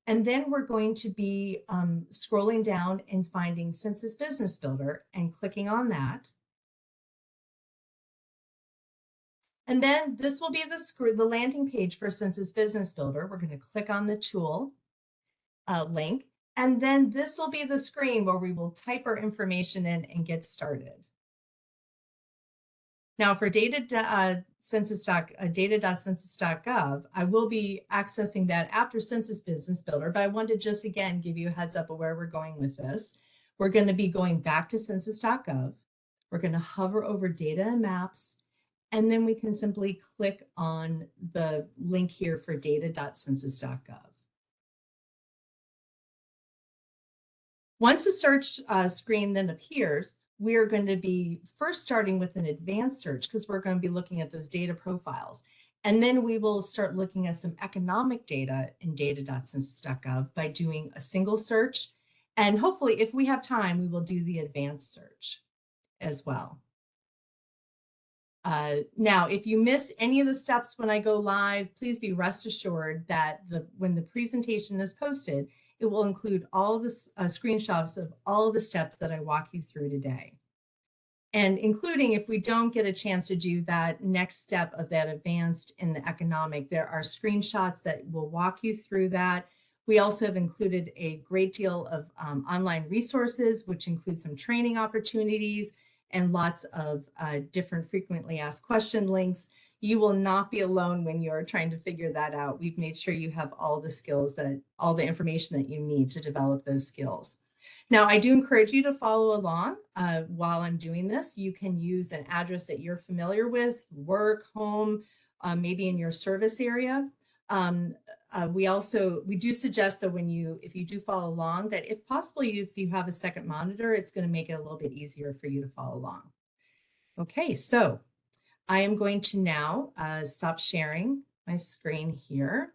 [SPEAKER 4] And then we're going to be scrolling down and finding Census Business Builder and clicking on that. And then this will be the landing page for Census Business Builder. We're going to click on the tool link. And then this will be the screen where we will type our information in and get started. Now for data.census.gov, I will be accessing that after Census Business Builder, but I wanted to just again give you a heads up of where we're going with this. We're going to be going back to census.gov. We're going to hover over data and maps, and then we can simply click on the link here for data.census.gov. Once the search screen then appears, we are going to be first starting with an advanced search because we're going to be looking at those data profiles. And then we will start looking at some economic data in data.census.gov by doing a single search. And hopefully, if we have time, we will do the advanced search as well. Now, if you miss any of the steps when I go live, please be rest assured that when the presentation is posted, it will include all of the screenshots of all of the steps that I walk you through today. And including if we don't get a chance to do that next step of that advanced in the economic, there are screenshots that will walk you through that. We also have included a great deal of online resources, which include some training opportunities and lots of different frequently asked question links. You will not be alone when you're trying to figure that out. We've made sure you have all the skills all the information that you need to develop those skills. Now, I do encourage you to follow along while I'm doing this. You can use an address that you're familiar with, work, home, maybe in your service area. We do suggest that if you do follow along, that if possible, if you have a second monitor, it's going to make it a little bit easier for you to follow along. Okay, so I am going to now stop sharing my screen here.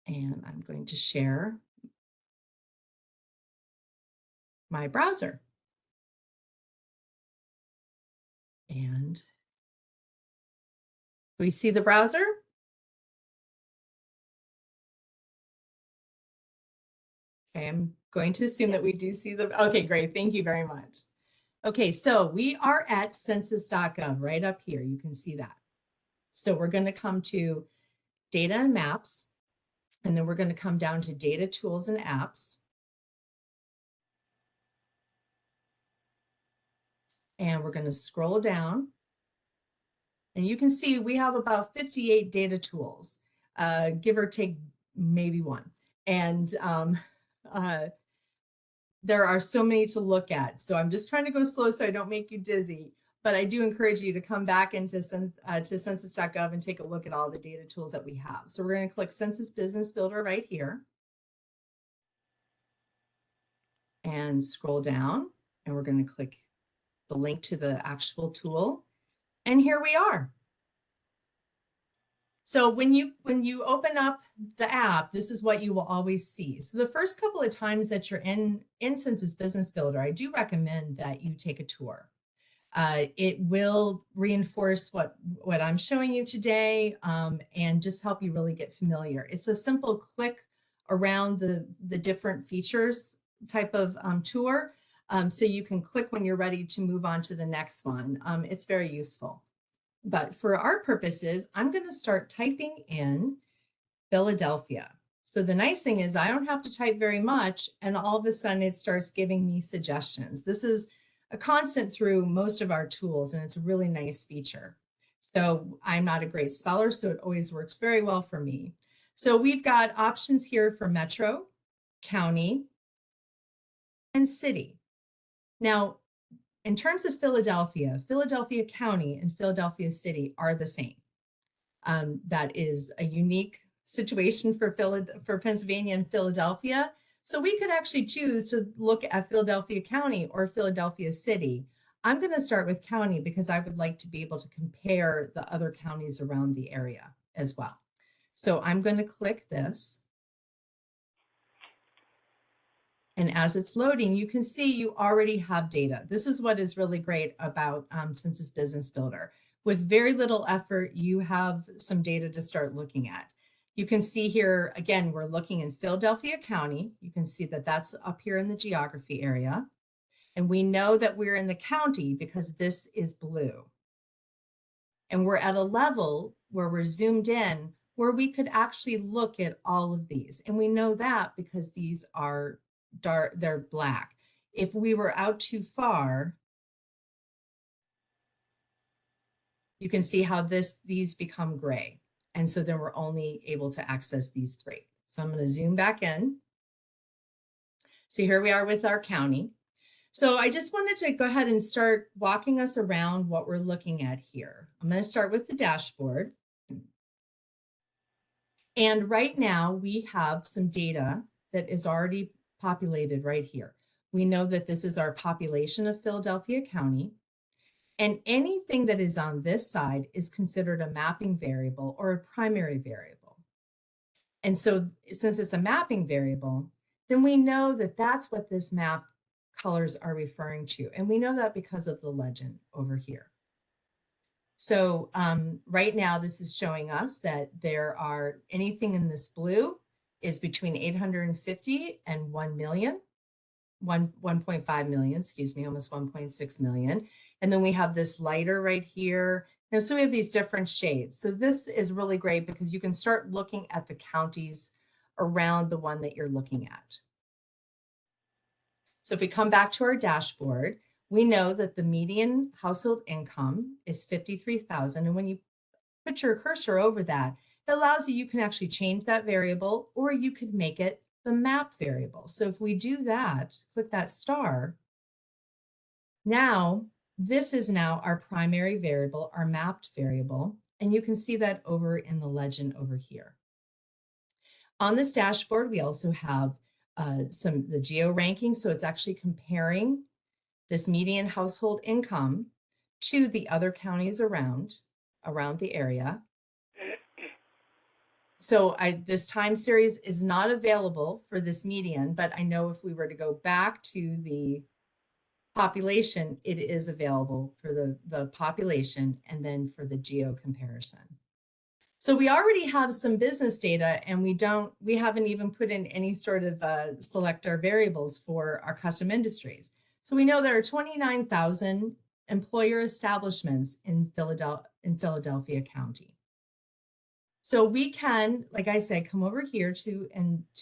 [SPEAKER 4] And I'm going to share my browser. And we see the browser? Okay, I'm going to assume that we do see okay, great. Thank you very much. Okay, so we are at census.gov right up here. You can see that. So we're going to come to data and maps, and then we're going to come down to data, tools, and apps. And we're going to scroll down. And you can see we have about 58 data tools, give or take maybe one. And there are so many to look at. So I'm just trying to go slow so I don't make you dizzy. But I do encourage you to come back into to census.gov and take a look at all the data tools that we have. So we're going to click Census Business Builder right here. And scroll down. And we're going to click the link to the actual tool. And here we are. So when you open up the app, this is what you will always see. So the first couple of times that you're in Census Business Builder, I do recommend that you take a tour. It will reinforce what I'm showing you today and just help you really get familiar. It's a simple click around the different features type of tour. So you can click when you're ready to move on to the next one. It's very useful. But for our purposes, I'm going to start typing in Philadelphia. So the nice thing is I don't have to type very much, and all of a sudden it starts giving me suggestions. This is a constant through most of our tools, and it's a really nice feature. So I'm not a great speller, so it always works very well for me. So we've got options here for metro, county, and city. Now, in terms of Philadelphia, Philadelphia County and Philadelphia City are the same. That is a unique situation for Pennsylvania and Philadelphia. So we could actually choose to look at Philadelphia County or Philadelphia City. I'm going to start with county because I would like to be able to compare the other counties around the area as well. So I'm going to click this. And as it's loading, you can see you already have data. This is what is really great about Census Business Builder. With very little effort, you have some data to start looking at. You can see here, again, we're looking in Philadelphia County. You can see that that's up here in the geography area. And we know that we're in the county because this is blue. And we're at a level where we're zoomed in where we could actually look at all of these. And we know that because these are dark, they're black. If we were out too far, you can see how these become gray. And so then we're only able to access these three. So I'm going to zoom back in. So here we are with our county. So I just wanted to go ahead and start walking us around what we're looking at here. I'm going to start with the dashboard. And right now we have some data that is already populated right here. We know that this is our population of Philadelphia County, and anything that is on this side is considered a mapping variable or a primary variable. And so since it's a mapping variable, then we know that that's what this map colors are referring to. And we know that because of the legend over here. So right now this is showing us that there are anything in this blue is between 850 and 1 million, 1.5 million, excuse me, almost 1.6 million. And then we have this lighter right here. Now, so we have these different shades. So this is really great because you can start looking at the counties around the one that you're looking at. So if we come back to our dashboard, we know that the median household income is $53,000. And when you put your cursor over that, it allows you can actually change that variable, or you could make it the map variable. So if we do that, click that star, now this is now our primary variable, our mapped variable, and you can see that over in the legend over here. On this dashboard, we also have the geo ranking. So it's actually comparing this median household income to the other counties around the area. So this time series is not available for this median, but I know if we were to go back to the population, it is available for the population and then for the geo comparison. So we already have some business data, and we haven't even put in any sort of select our variables for our custom industries. So we know there are 29,000 employer establishments in Philadelphia County. So we can, like I said, come over here to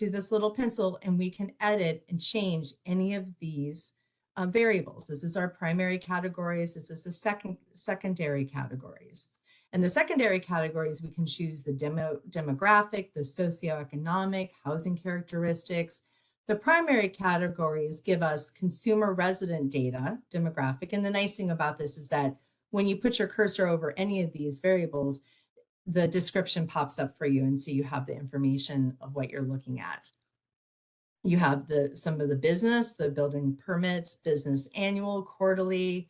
[SPEAKER 4] this little pencil, and we can edit and change any of these variables. This is our primary categories. This is the secondary categories. And the secondary categories, we can choose the demographic, the socioeconomic, housing characteristics. The primary categories give us consumer resident data, demographic. And the nice thing about this is that when you put your cursor over any of these variables, the description pops up for you. And so you have the information of what you're looking at. You have some of the business, the building permits, business annual, quarterly.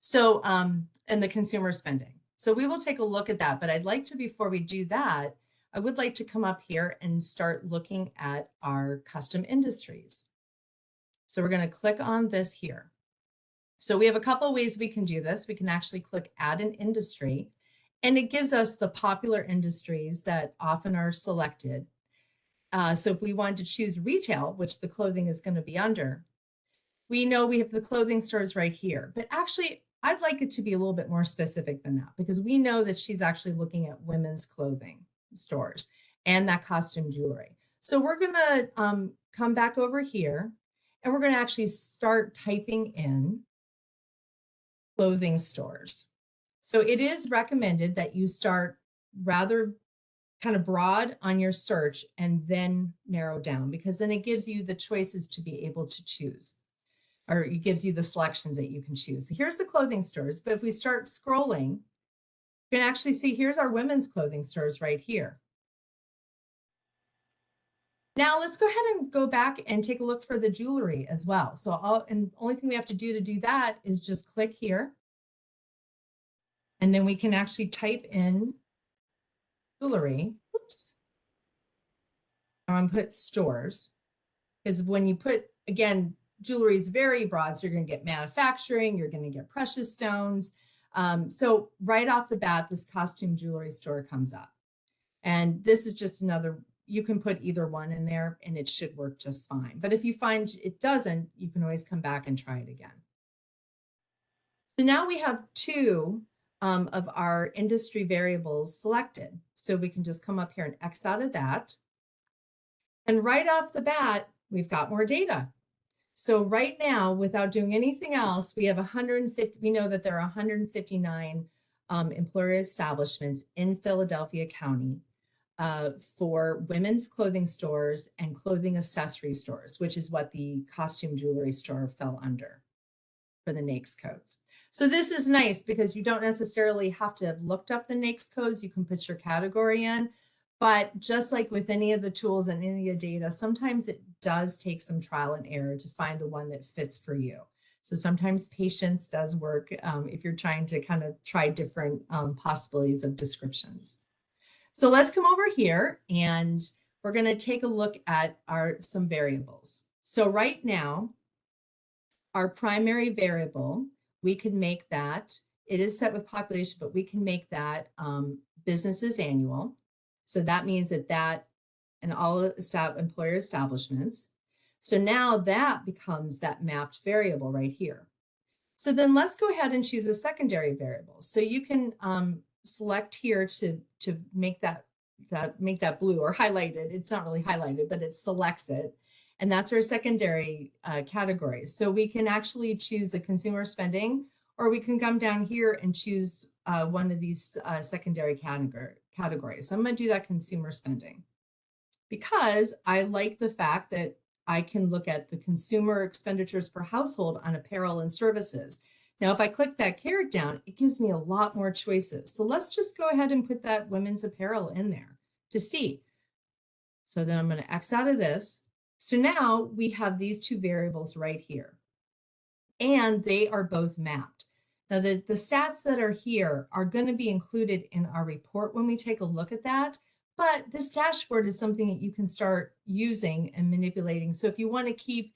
[SPEAKER 4] So, and the consumer spending. So we will take a look at that, but I'd like to, before we do that, I would like to come up here and start looking at our custom industries. So we're going to click on this here. So we have a couple of ways we can do this. We can actually click add an industry, and it gives us the popular industries that often are selected. So if we wanted to choose retail, which the clothing is going to be under, we know we have the clothing stores right here, but actually I'd like it to be a little bit more specific than that, because we know that she's actually looking at women's clothing stores and that costume jewelry. So we're going to come back over here, and we're going to actually start typing in clothing stores. So it is recommended that you start rather kind of broad on your search and then narrow down, because then it gives you the choices to be able to choose, or it gives you the selections that you can choose. So here's the clothing stores, but if we start scrolling, you can actually see here's our women's clothing stores right here. Now let's go ahead and go back and take a look for the jewelry as well. So and the only thing we have to do that is just click here. And then we can actually type in jewelry. Oops. I'm going to put stores, because when you put, again, jewelry is very broad. So you're going to get manufacturing, you're going to get precious stones. So right off the bat, this costume jewelry store comes up. And this is just another, you can put either one in there and it should work just fine. But if you find it doesn't, you can always come back and try it again. So now we have two of our industry variables selected. So we can just come up here and X out of that. And right off the bat, we've got more data. So right now, without doing anything else, we have 150, we know that there are 159 employer establishments in Philadelphia County for women's clothing stores and clothing accessory stores, which is what the costume jewelry store fell under for the NAICS codes. So this is nice because you don't necessarily have to have looked up the NAICS codes. You can put your category in, but just like with any of the tools and any of the data, sometimes it does take some trial and error to find the one that fits for you. So sometimes patience does work if you're trying to kind of try different possibilities of descriptions. So let's come over here and we're going to take a look at some variables. So right now, our primary variable, we could make that, it is set with population, but we can make that businesses annual. So that means that and all employer establishments. So now that becomes that mapped variable right here. So then let's go ahead and choose a secondary variable. So you can select here to make that blue or highlighted. It's not really highlighted, but it selects it. And that's our secondary categories. So we can actually choose the consumer spending, or we can come down here and choose one of these secondary categories. So I'm going to do that consumer spending because I like the fact that I can look at the consumer expenditures per household on apparel and services. Now, if I click that caret down, it gives me a lot more choices. So let's just go ahead and put that women's apparel in there to see. So then I'm going to X out of this. So now we have these two variables right here, and they are both mapped. Now, the stats that are here are going to be included in our report when we take a look at that. But this dashboard is something that you can start using and manipulating. So if you want to keep,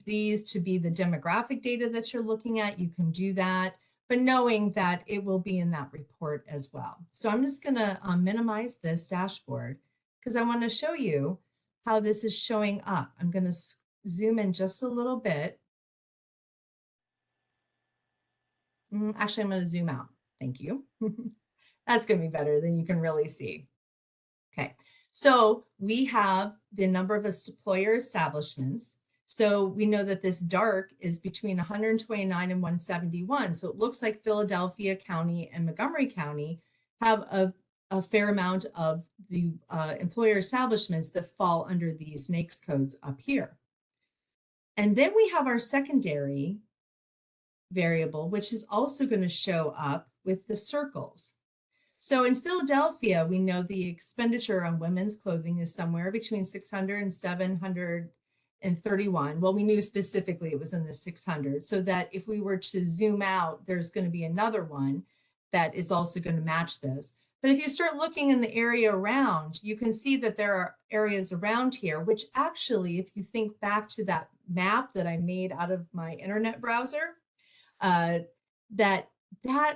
[SPEAKER 4] these to be the demographic data that you're looking at, you can do that, but knowing that it will be in that report as well. So I'm just going to minimize this dashboard because I want to show you how this is showing up. I'm going to zoom in just a little bit. Actually, I'm going to zoom out. Thank you. That's going to be better than you can really see. Okay, so we have the number of employer establishments. So we know that this dark is between 129 and 171. So it looks like Philadelphia County and Montgomery County have a fair amount of the employer establishments that fall under these NAICS codes up here. And then we have our secondary variable, which is also going to show up with the circles. So in Philadelphia, we know the expenditure on women's clothing is somewhere between 600 and 731. Well, we knew specifically it was in the 600, so that if we were to zoom out, there's going to be another one that is also going to match this. But if you start looking in the area around, you can see that there are areas around here, which actually, if you think back to that map that I made out of my internet browser, that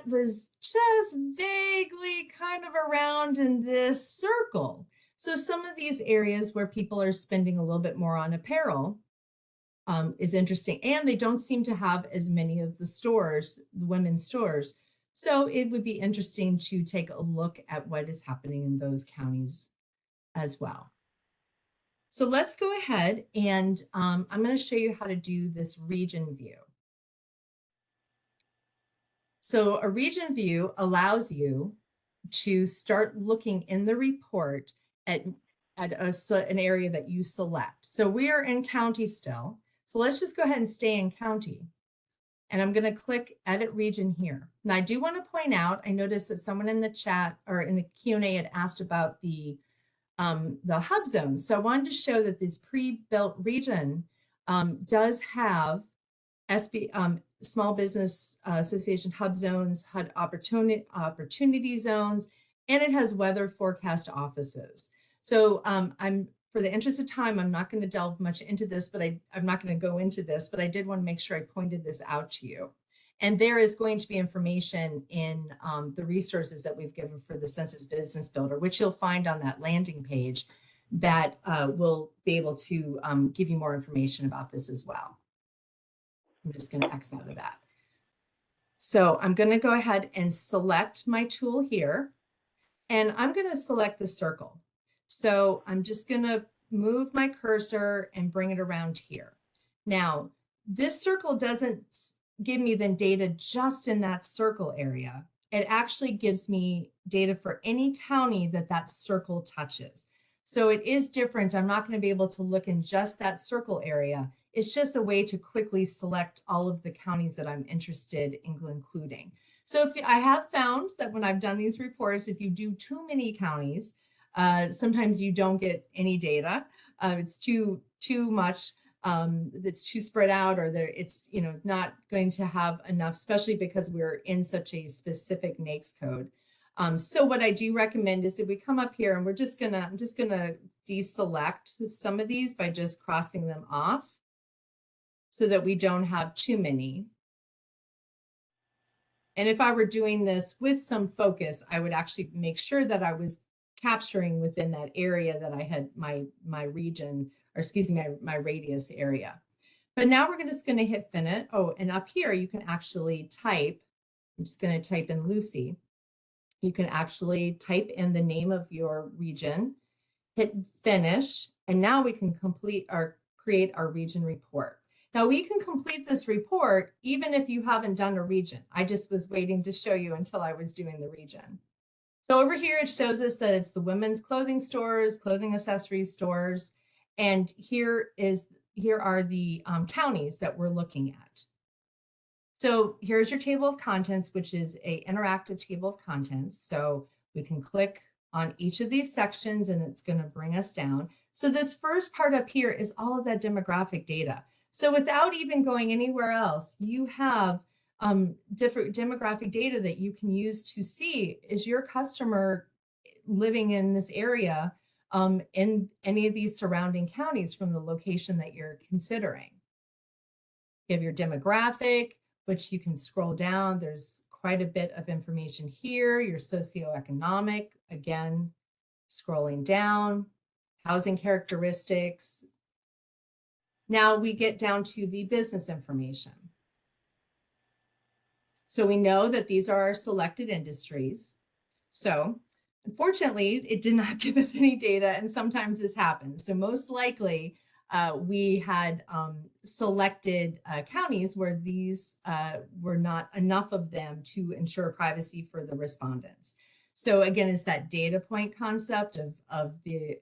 [SPEAKER 4] was just vaguely kind of around in this circle. So some of these areas where people are spending a little bit more on apparel is interesting. And they don't seem to have as many of the stores, the women's stores. So it would be interesting to take a look at what is happening in those counties as well. So let's go ahead and I'm going to show you how to do this region view. So a region view allows you to start looking in the report at an area that you select. So we are in county still. So let's just go ahead and stay in county. And I'm going to click edit region here. Now I do want to point out, I noticed that someone in the chat or in the Q&A had asked about the hub zones. So I wanted to show that this pre-built region does have Small Business Association hub zones, HUD opportunity zones, and it has weather forecast offices. So for the interest of time, I'm not going to delve much into this, but I'm not going to go into this, but I did want to make sure I pointed this out to you. And there is going to be information in the resources that we've given for the Census Business Builder, which you'll find on that landing page that will be able to give you more information about this as well. I'm just going to X out of that. So I'm going to go ahead and select my tool here, and I'm going to select the circle. So I'm just going to move my cursor and bring it around here. Now, this circle doesn't give me the data just in that circle area. It actually gives me data for any county that circle touches. So it is different. I'm not going to be able to look in just that circle area. It's just a way to quickly select all of the counties that I'm interested in including. So I have found that when I've done these reports, if you do too many counties, sometimes you don't get any data. It's too much. It's too spread out, or it's not going to have enough, especially because we're in such a specific NAICS code. So what I do recommend is if we come up here and I'm just gonna deselect some of these by just crossing them off, so that we don't have too many. And if I were doing this with some focus, I would actually make sure that I was capturing within that area that I had my region, or excuse me, my radius area. But now we're just going to hit finish. Oh, and up here you can actually type. I'm just going to type in Lucy. You can actually type in the name of your region, hit finish, and now we can create our region report. Now we can complete this report even if you haven't done a region. I just was waiting to show you until I was doing the region. So over here, it shows us that it's the women's clothing stores, clothing accessories stores, and here are the counties that we're looking at. So here's your table of contents, which is an interactive table of contents. So we can click on each of these sections and it's going to bring us down. So this first part up here is all of that demographic data. So without even going anywhere else, you have different demographic data that you can use to see, is your customer living in this area in any of these surrounding counties from the location that you're considering. You have your demographic, which you can scroll down. There's quite a bit of information here. Your socioeconomic, again, scrolling down, housing characteristics. Now we get down to the business information. So we know that these are our selected industries. So unfortunately, it did not give us any data, and sometimes this happens. So most likely, we had selected counties where these were not enough of them to ensure privacy for the respondents. So again, it's that data point concept of the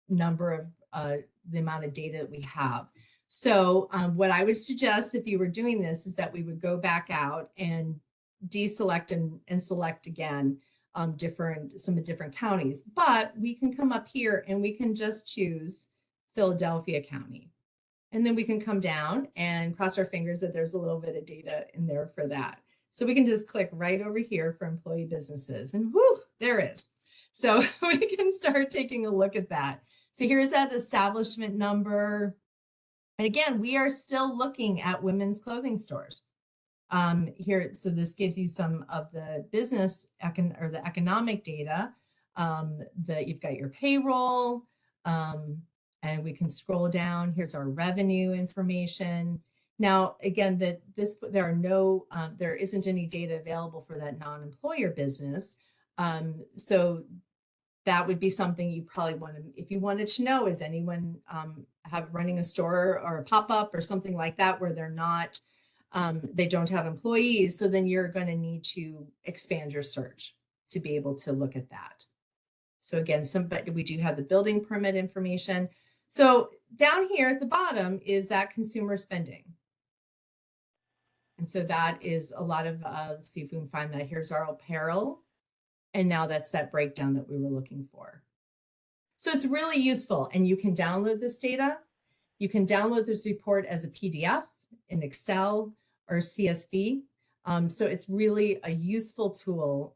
[SPEAKER 4] number of the amount of data that we have. So what I would suggest if you were doing this is that we would go back out and deselect and select again some different counties. But we can come up here and we can just choose Philadelphia County. And then we can come down and cross our fingers that there's a little bit of data in there for that. So we can just click right over here for employee businesses, and whoo, there it is. So we can start taking a look at that. So here's that establishment number. And again, we are still looking at women's clothing stores. Here, so this gives you some of the business or the economic data that you've got your payroll, and we can scroll down. Here's our revenue information. Now, again, there isn't any data available for that non-employer business. So that would be something you probably want to, if you wanted to know, is anyone running a store or a pop-up or something like that where they're not, they don't have employees. So then you're going to need to expand your search to be able to look at that. So again, but we do have the building permit information. So down here at the bottom is that consumer spending. And so that is a lot of, let's see if we can find that. Here's our apparel. And now that's that breakdown that we were looking for. So it's really useful, and you can download this data. You can download this report as a PDF, in Excel, or CSV. So it's really a useful tool.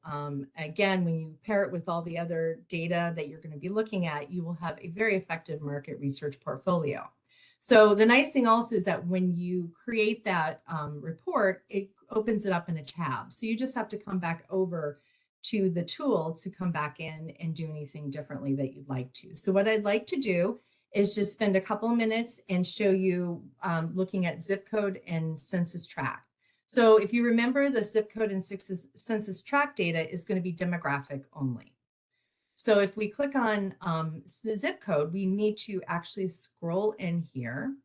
[SPEAKER 4] Again, when you pair it with all the other data that you're going to be looking at, you will have a very effective market research portfolio. So the nice thing also is that when you create that report, it opens it up in a tab. So you just have to come back over to the tool to come back in and do anything differently that you'd like to. So what I'd like to do is just spend a couple of minutes and show you looking at zip code and census tract. So if you remember, the zip code and census tract data is going to be demographic only. So if we click on the zip code, we need to actually scroll in here.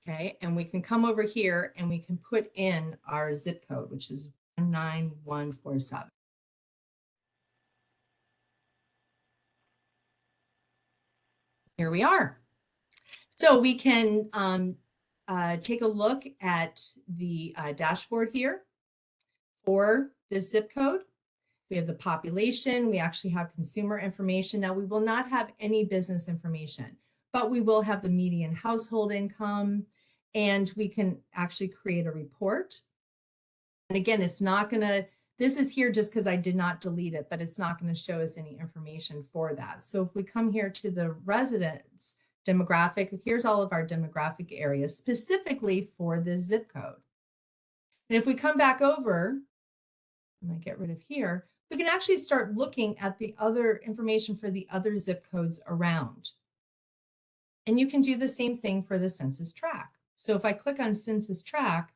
[SPEAKER 4] Okay, and we can come over here and we can put in our zip code, which is 19147. Here we are. So we can take a look at the dashboard here for this zip code. We have the population. We actually have consumer information. Now we will not have any business information, but we will have the median household income, and we can actually create a report. And again, it's not going to, this is here just because I did not delete it, but it's not going to show us any information for that. So if we come here to the residents demographic, here's all of our demographic areas specifically for this zip code. And if we come back over, I'm going to get rid of here, we can actually start looking at the other information for the other zip codes around. And you can do the same thing for the census tract. So if I click on census tract,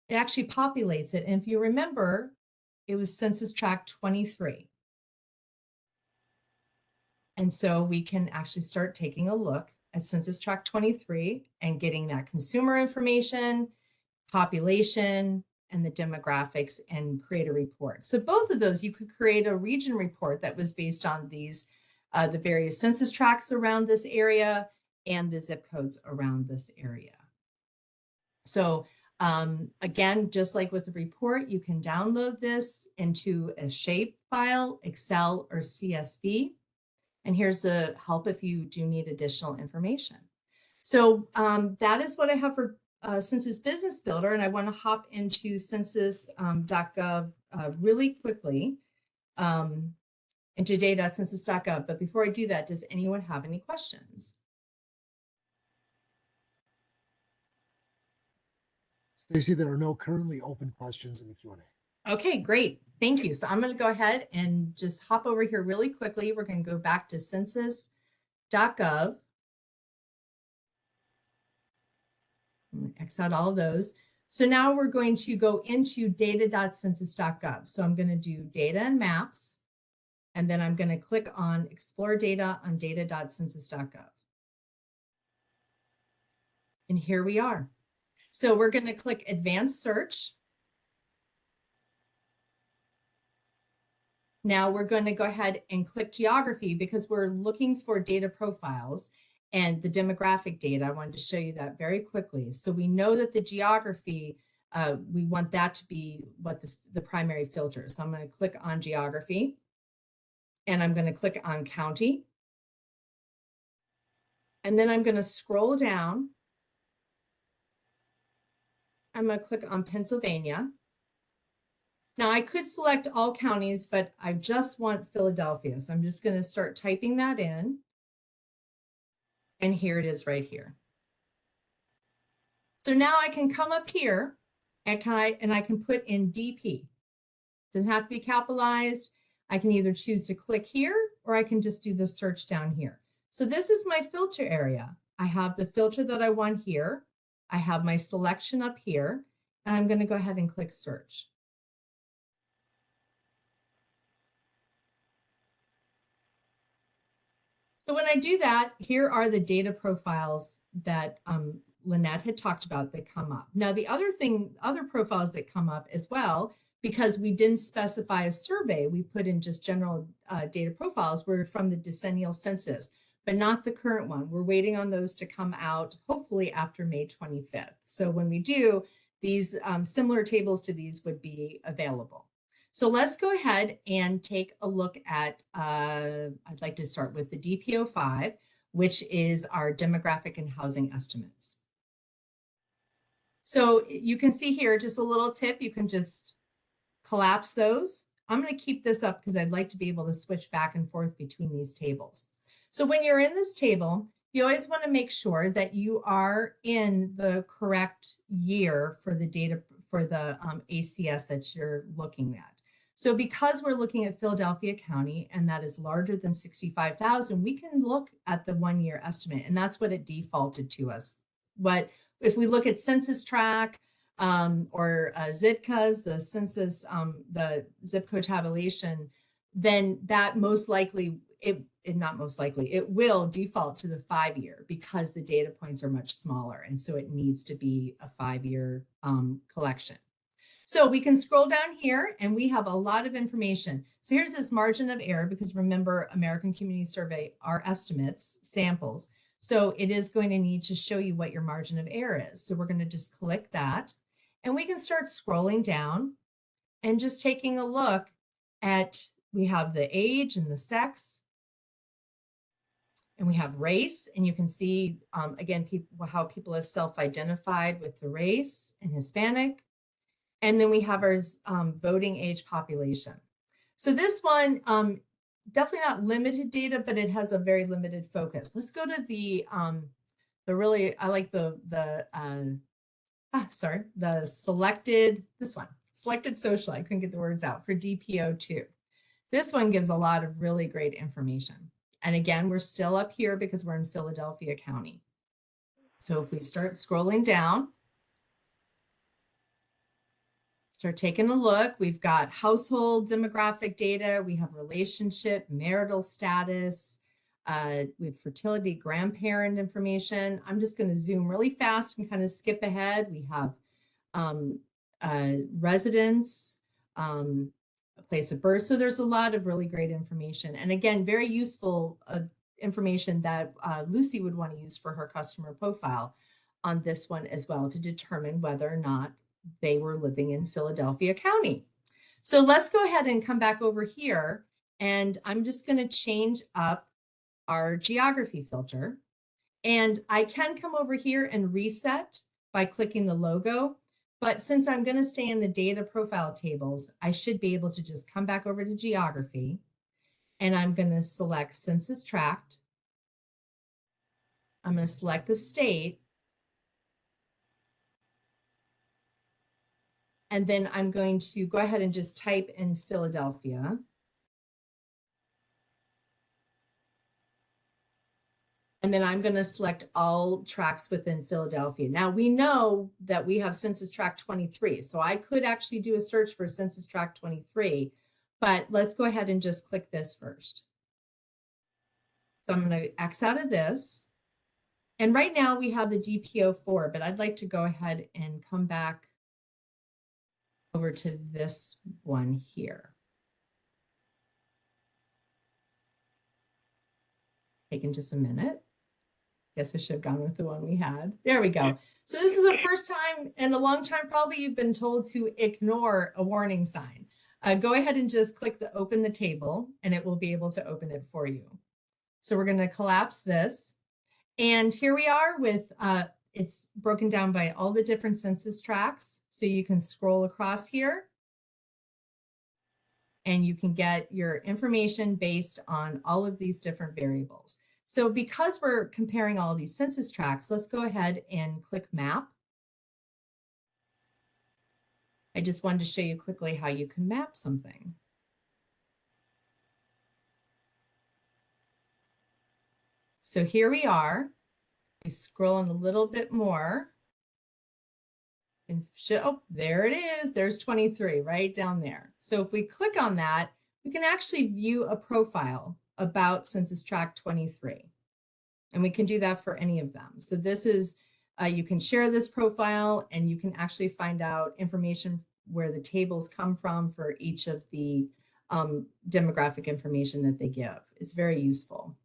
[SPEAKER 4] it actually populates it. And if you remember, it was census tract 23. And so we can actually start taking a look at census tract 23 and getting that consumer information, population, and the demographics, and create a report. So both of those, you could create a region report that was based on these, the various census tracts around this area and the zip codes around this area. So again, just like with the report, you can download this into a shape file, Excel, or CSV. And here's the help if you do need additional information. So that is what I have for Census Business Builder, and I want to hop into census.gov really quickly, into data.census.gov. But before I do that, does anyone have any questions?
[SPEAKER 6] Stacy, there are no currently open questions in the Q&A.
[SPEAKER 4] Okay, great. Thank you. So I'm going to go ahead and just hop over here really quickly. We're going to go back to census.gov. X out all of those. So now we're going to go into data.census.gov. So I'm going to do data and maps, and then I'm going to click on explore data on data.census.gov. And here we are. So we're going to click advanced search. Now we're going to go ahead and click geography because we're looking for data profiles and the demographic data. I wanted to show you that very quickly. So we know that the geography, we want that to be what the primary filter is. So I'm going to click on geography and I'm going to click on county. And then I'm going to scroll down. I'm going to click on Pennsylvania. Now I could select all counties, but I just want Philadelphia. So I'm just going to start typing that in. And here it is right here. So now I can come up here and I can put in DP. Doesn't have to be capitalized. I can either choose to click here or I can just do the search down here. So this is my filter area. I have the filter that I want here. I have my selection up here, and I'm going to go ahead and click search. So when I do that, here are the data profiles that Lynette had talked about that come up. Now, the other profiles that come up as well, because we didn't specify a survey, we put in just general data profiles, were from the decennial census, but not the current one. We're waiting on those to come out, hopefully after May 25th. So when we do, these similar tables to these would be available. So let's go ahead and take a look at, I'd like to start with the DP05, which is our demographic and housing estimates. So you can see here, just a little tip, you can just collapse those. I'm going to keep this up because I'd like to be able to switch back and forth between these tables. So when you're in this table, you always want to make sure that you are in the correct year for the data for the ACS that you're looking at. So because we're looking at Philadelphia County and that is larger than 65,000, we can look at the 1 year estimate, and that's what it defaulted to us. But if we look at Census Track or ZITCAs, the census, the zip code tabulation, then that most likely, it will default to the 5 year because the data points are much smaller. And so it needs to be a 5 year collection. So we can scroll down here and we have a lot of information. So here's this margin of error because remember, American Community Survey are estimates, samples. So it is going to need to show you what your margin of error is. So we're going to just click that and we can start scrolling down and just taking a look at, we have the age and the sex, and we have race, and you can see, again, how people have self-identified with the race and Hispanic. And then we have our voting age population. So this one, definitely not limited data, but it has a very limited focus. Let's go to the really, I like the selected, this one, selected social, I couldn't get the words out, for DP02. This one gives a lot of really great information. And again, we're still up here because we're in Philadelphia County. So if we start scrolling down, start taking a look, we've got household demographic data, we have relationship, marital status, we have fertility, grandparent information. I'm just going to zoom really fast and kind of skip ahead. We have residence, a place of birth. So there's a lot of really great information. And again, very useful information that Lucy would want to use for her customer profile on this one as well to determine whether or not they were living in Philadelphia County. So let's go ahead and come back over here. And I'm just going to change up our geography filter. And I can come over here and reset by clicking the logo. But since I'm going to stay in the data profile tables, I should be able to just come back over to geography. And I'm going to select census tract. I'm going to select the state. And then I'm going to go ahead and just type in Philadelphia. And then I'm going to select all tracts within Philadelphia. Now we know that we have Census Tract 23. So I could actually do a search for Census Tract 23, but let's go ahead and just click this first. So I'm going to X out of this. And right now we have the DPO4, but I'd like to go ahead and come back over to this one here. Taking just a minute. Guess I should have gone with the one we had. There we go. So this is the first time in a long time, probably you've been told to ignore a warning sign. Go ahead and just click the open the table and it will be able to open it for you. So we're going to collapse this. And here we are with, it's broken down by all the different census tracts. So you can scroll across here and you can get your information based on all of these different variables. So because we're comparing all these census tracts, let's go ahead and click map. I just wanted to show you quickly how you can map something. So here we are. We scroll on a little bit more. And oh, there it is. There's 23 right down there. So if we click on that, we can actually view a profile about Census Tract 23. And we can do that for any of them. So this is, you can share this profile and you can actually find out information where the tables come from for each of the demographic information that they give. It's very useful.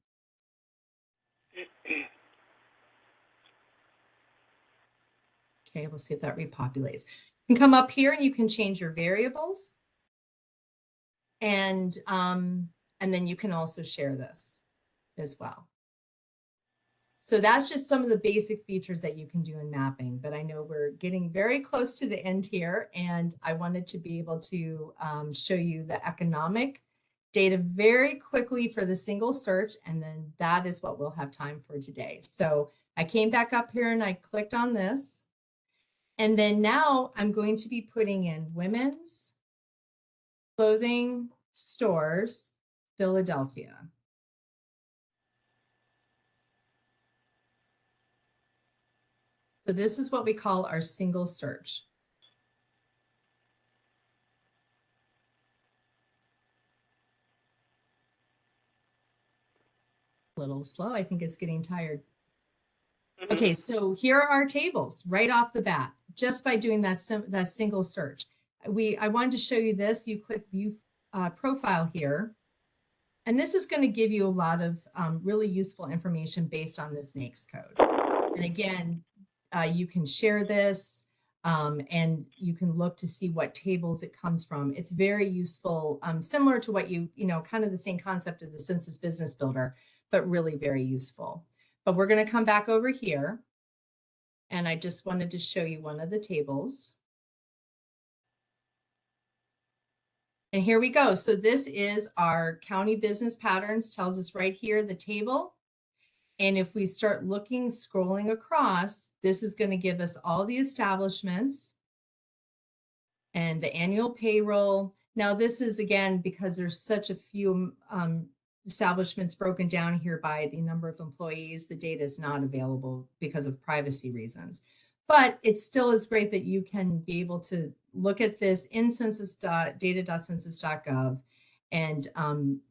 [SPEAKER 4] Okay, we'll see if that repopulates. You can come up here and you can change your variables. And then you can also share this as well. So that's just some of the basic features that you can do in mapping, but I know we're getting very close to the end here, and I wanted to be able to show you the economic data very quickly for the single search, and then that is what we'll have time for today. So I came back up here and I clicked on this, and then now I'm going to be putting in women's clothing stores, Philadelphia. So this is what we call our single search. A little slow, I think it's getting tired. Okay, so here are our tables right off the bat, just by doing that single search. I wanted to show you this. You click view profile here, and this is going to give you a lot of really useful information based on this NAICS code. And again, you can share this and you can look to see what tables it comes from. It's very useful, similar to what kind of the same concept of the Census Business Builder, but really very useful. But we're going to come back over here. And I just wanted to show you one of the tables. And here we go. So this is our county business patterns, tells us right here the table. And if we start looking, scrolling across, this is going to give us all the establishments and the annual payroll. Now this is, again, because there's such a few establishments broken down here by the number of employees, the data is not available because of privacy reasons. But it still is great that you can be able to look at this in data.census.gov and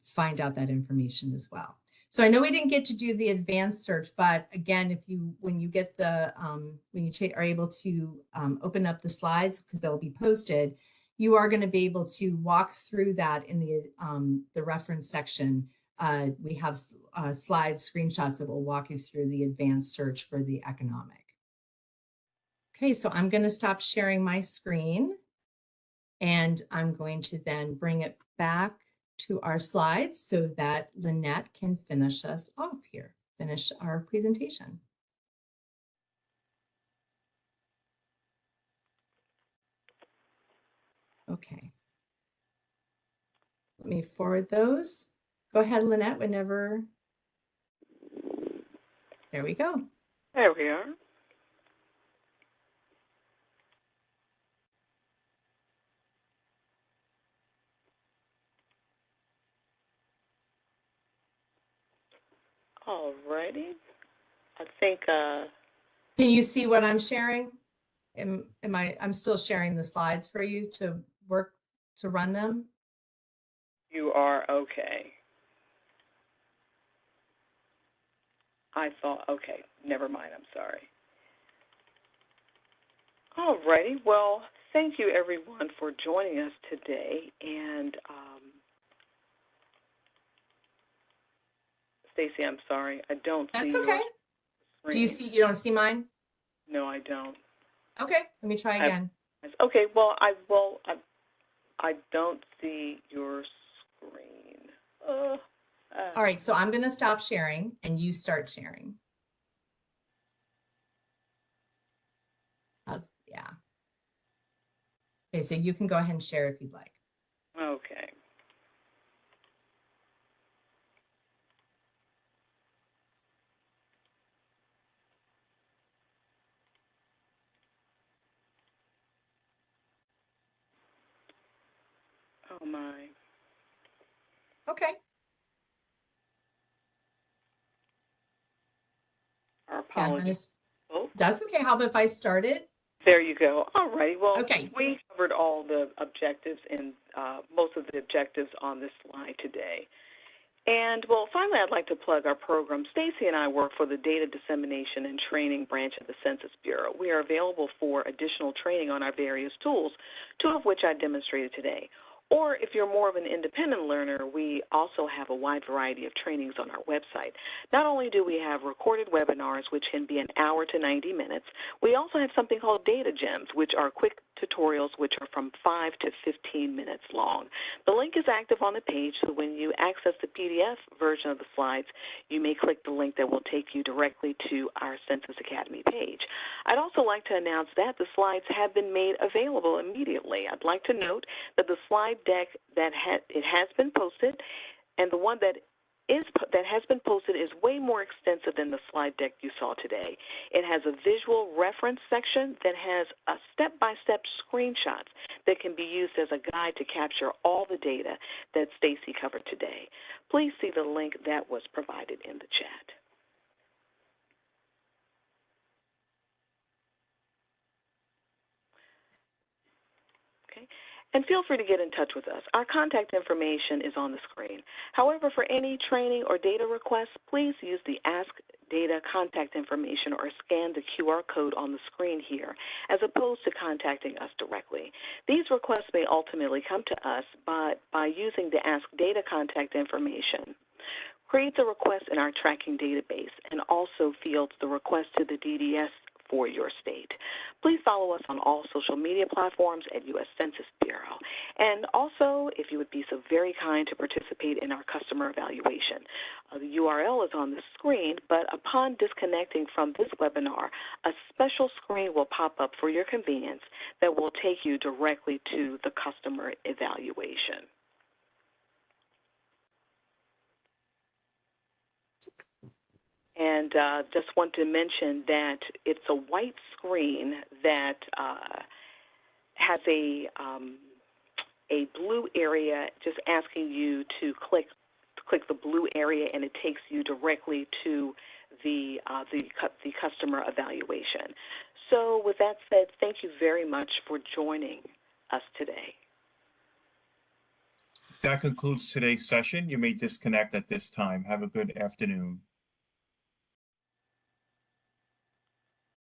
[SPEAKER 4] find out that information as well. So I know we didn't get to do the advanced search, but again, when you get the when you are able to open up the slides, because they'll be posted, you are going to be able to walk through that in the reference section. We have slides, screenshots that will walk you through the advanced search for the economic. Okay, so I'm going to stop sharing my screen, and I'm going to then bring it back to our slides so that Lynette can finish us off here, finish our presentation. Okay. Let me forward those. Go ahead, Lynette, whenever. There we go.
[SPEAKER 3] There we are. All righty. I think,
[SPEAKER 4] Can you see what I'm sharing? I'm still sharing the slides for you to run them?
[SPEAKER 3] you are okay. I thought, okay, never mind, I'm sorry. All righty, well, thank you everyone for joining us today, and Stacy, I'm sorry, I don't see
[SPEAKER 4] That's
[SPEAKER 3] your
[SPEAKER 4] okay.
[SPEAKER 3] screen.
[SPEAKER 4] Do you don't see mine?
[SPEAKER 3] No, I don't.
[SPEAKER 4] Okay, let me try again.
[SPEAKER 3] Okay, well, I don't see your screen.
[SPEAKER 4] All right, so I'm going to stop sharing and you start sharing. Yeah. Okay, so you can go ahead and share if you'd like.
[SPEAKER 3] Okay. Oh my.
[SPEAKER 4] Okay.
[SPEAKER 3] Our
[SPEAKER 4] Yeah,
[SPEAKER 3] apologies. Oh,
[SPEAKER 4] that's okay. How about if I start it?
[SPEAKER 3] there you go. All right. Well,
[SPEAKER 4] Okay.
[SPEAKER 3] we covered all the objectives and most of the objectives on this slide today. And, well, finally, I'd like to plug our program. Stacy and I work for the Data Dissemination and Training branch of the Census Bureau. We are available for additional training on our various tools, two of which I demonstrated today. Or if you're more of an independent learner, we also have a wide variety of trainings on our website. Not only do we have recorded webinars, which can be an hour to 90 minutes, we also have something called Data Gems, which are quick tutorials which are from 5 to 15 minutes long. The link is active on the page, so when you access the PDF version of the slides, you may click the link that will take you directly to our Census Academy page. I'd also like to announce that the slides have been made available immediately. I'd like to note that the slide deck it has been posted, and the one that has been posted is way more extensive than the slide deck you saw today. It has a visual reference section that has a step-by-step screenshots that can be used as a guide to capture all the data that Stacy covered today. Please see the link that was provided in the chat. Okay. And feel free to get in touch with us. Our contact information is on the screen. However, for any training or data requests, please use the Ask Data contact information or scan the QR code on the screen here, as opposed to contacting us directly. These requests may ultimately come to us, but by using the Ask Data contact information, create the request in our tracking database and also fields the request to the DDS for your state. Please follow us on all social media platforms at U.S. Census Bureau. And also, if you would be so very kind to participate in our customer evaluation. The URL is on the screen, but upon disconnecting from this webinar, a special screen will pop up for your convenience that will take you directly to the customer evaluation. And just want to mention that it's a white screen that has a blue area, just asking you to click the blue area, and it takes you directly to the customer evaluation. So with that said, thank you very much for joining us today.
[SPEAKER 1] That concludes today's session. You may disconnect at this time. Have a good afternoon.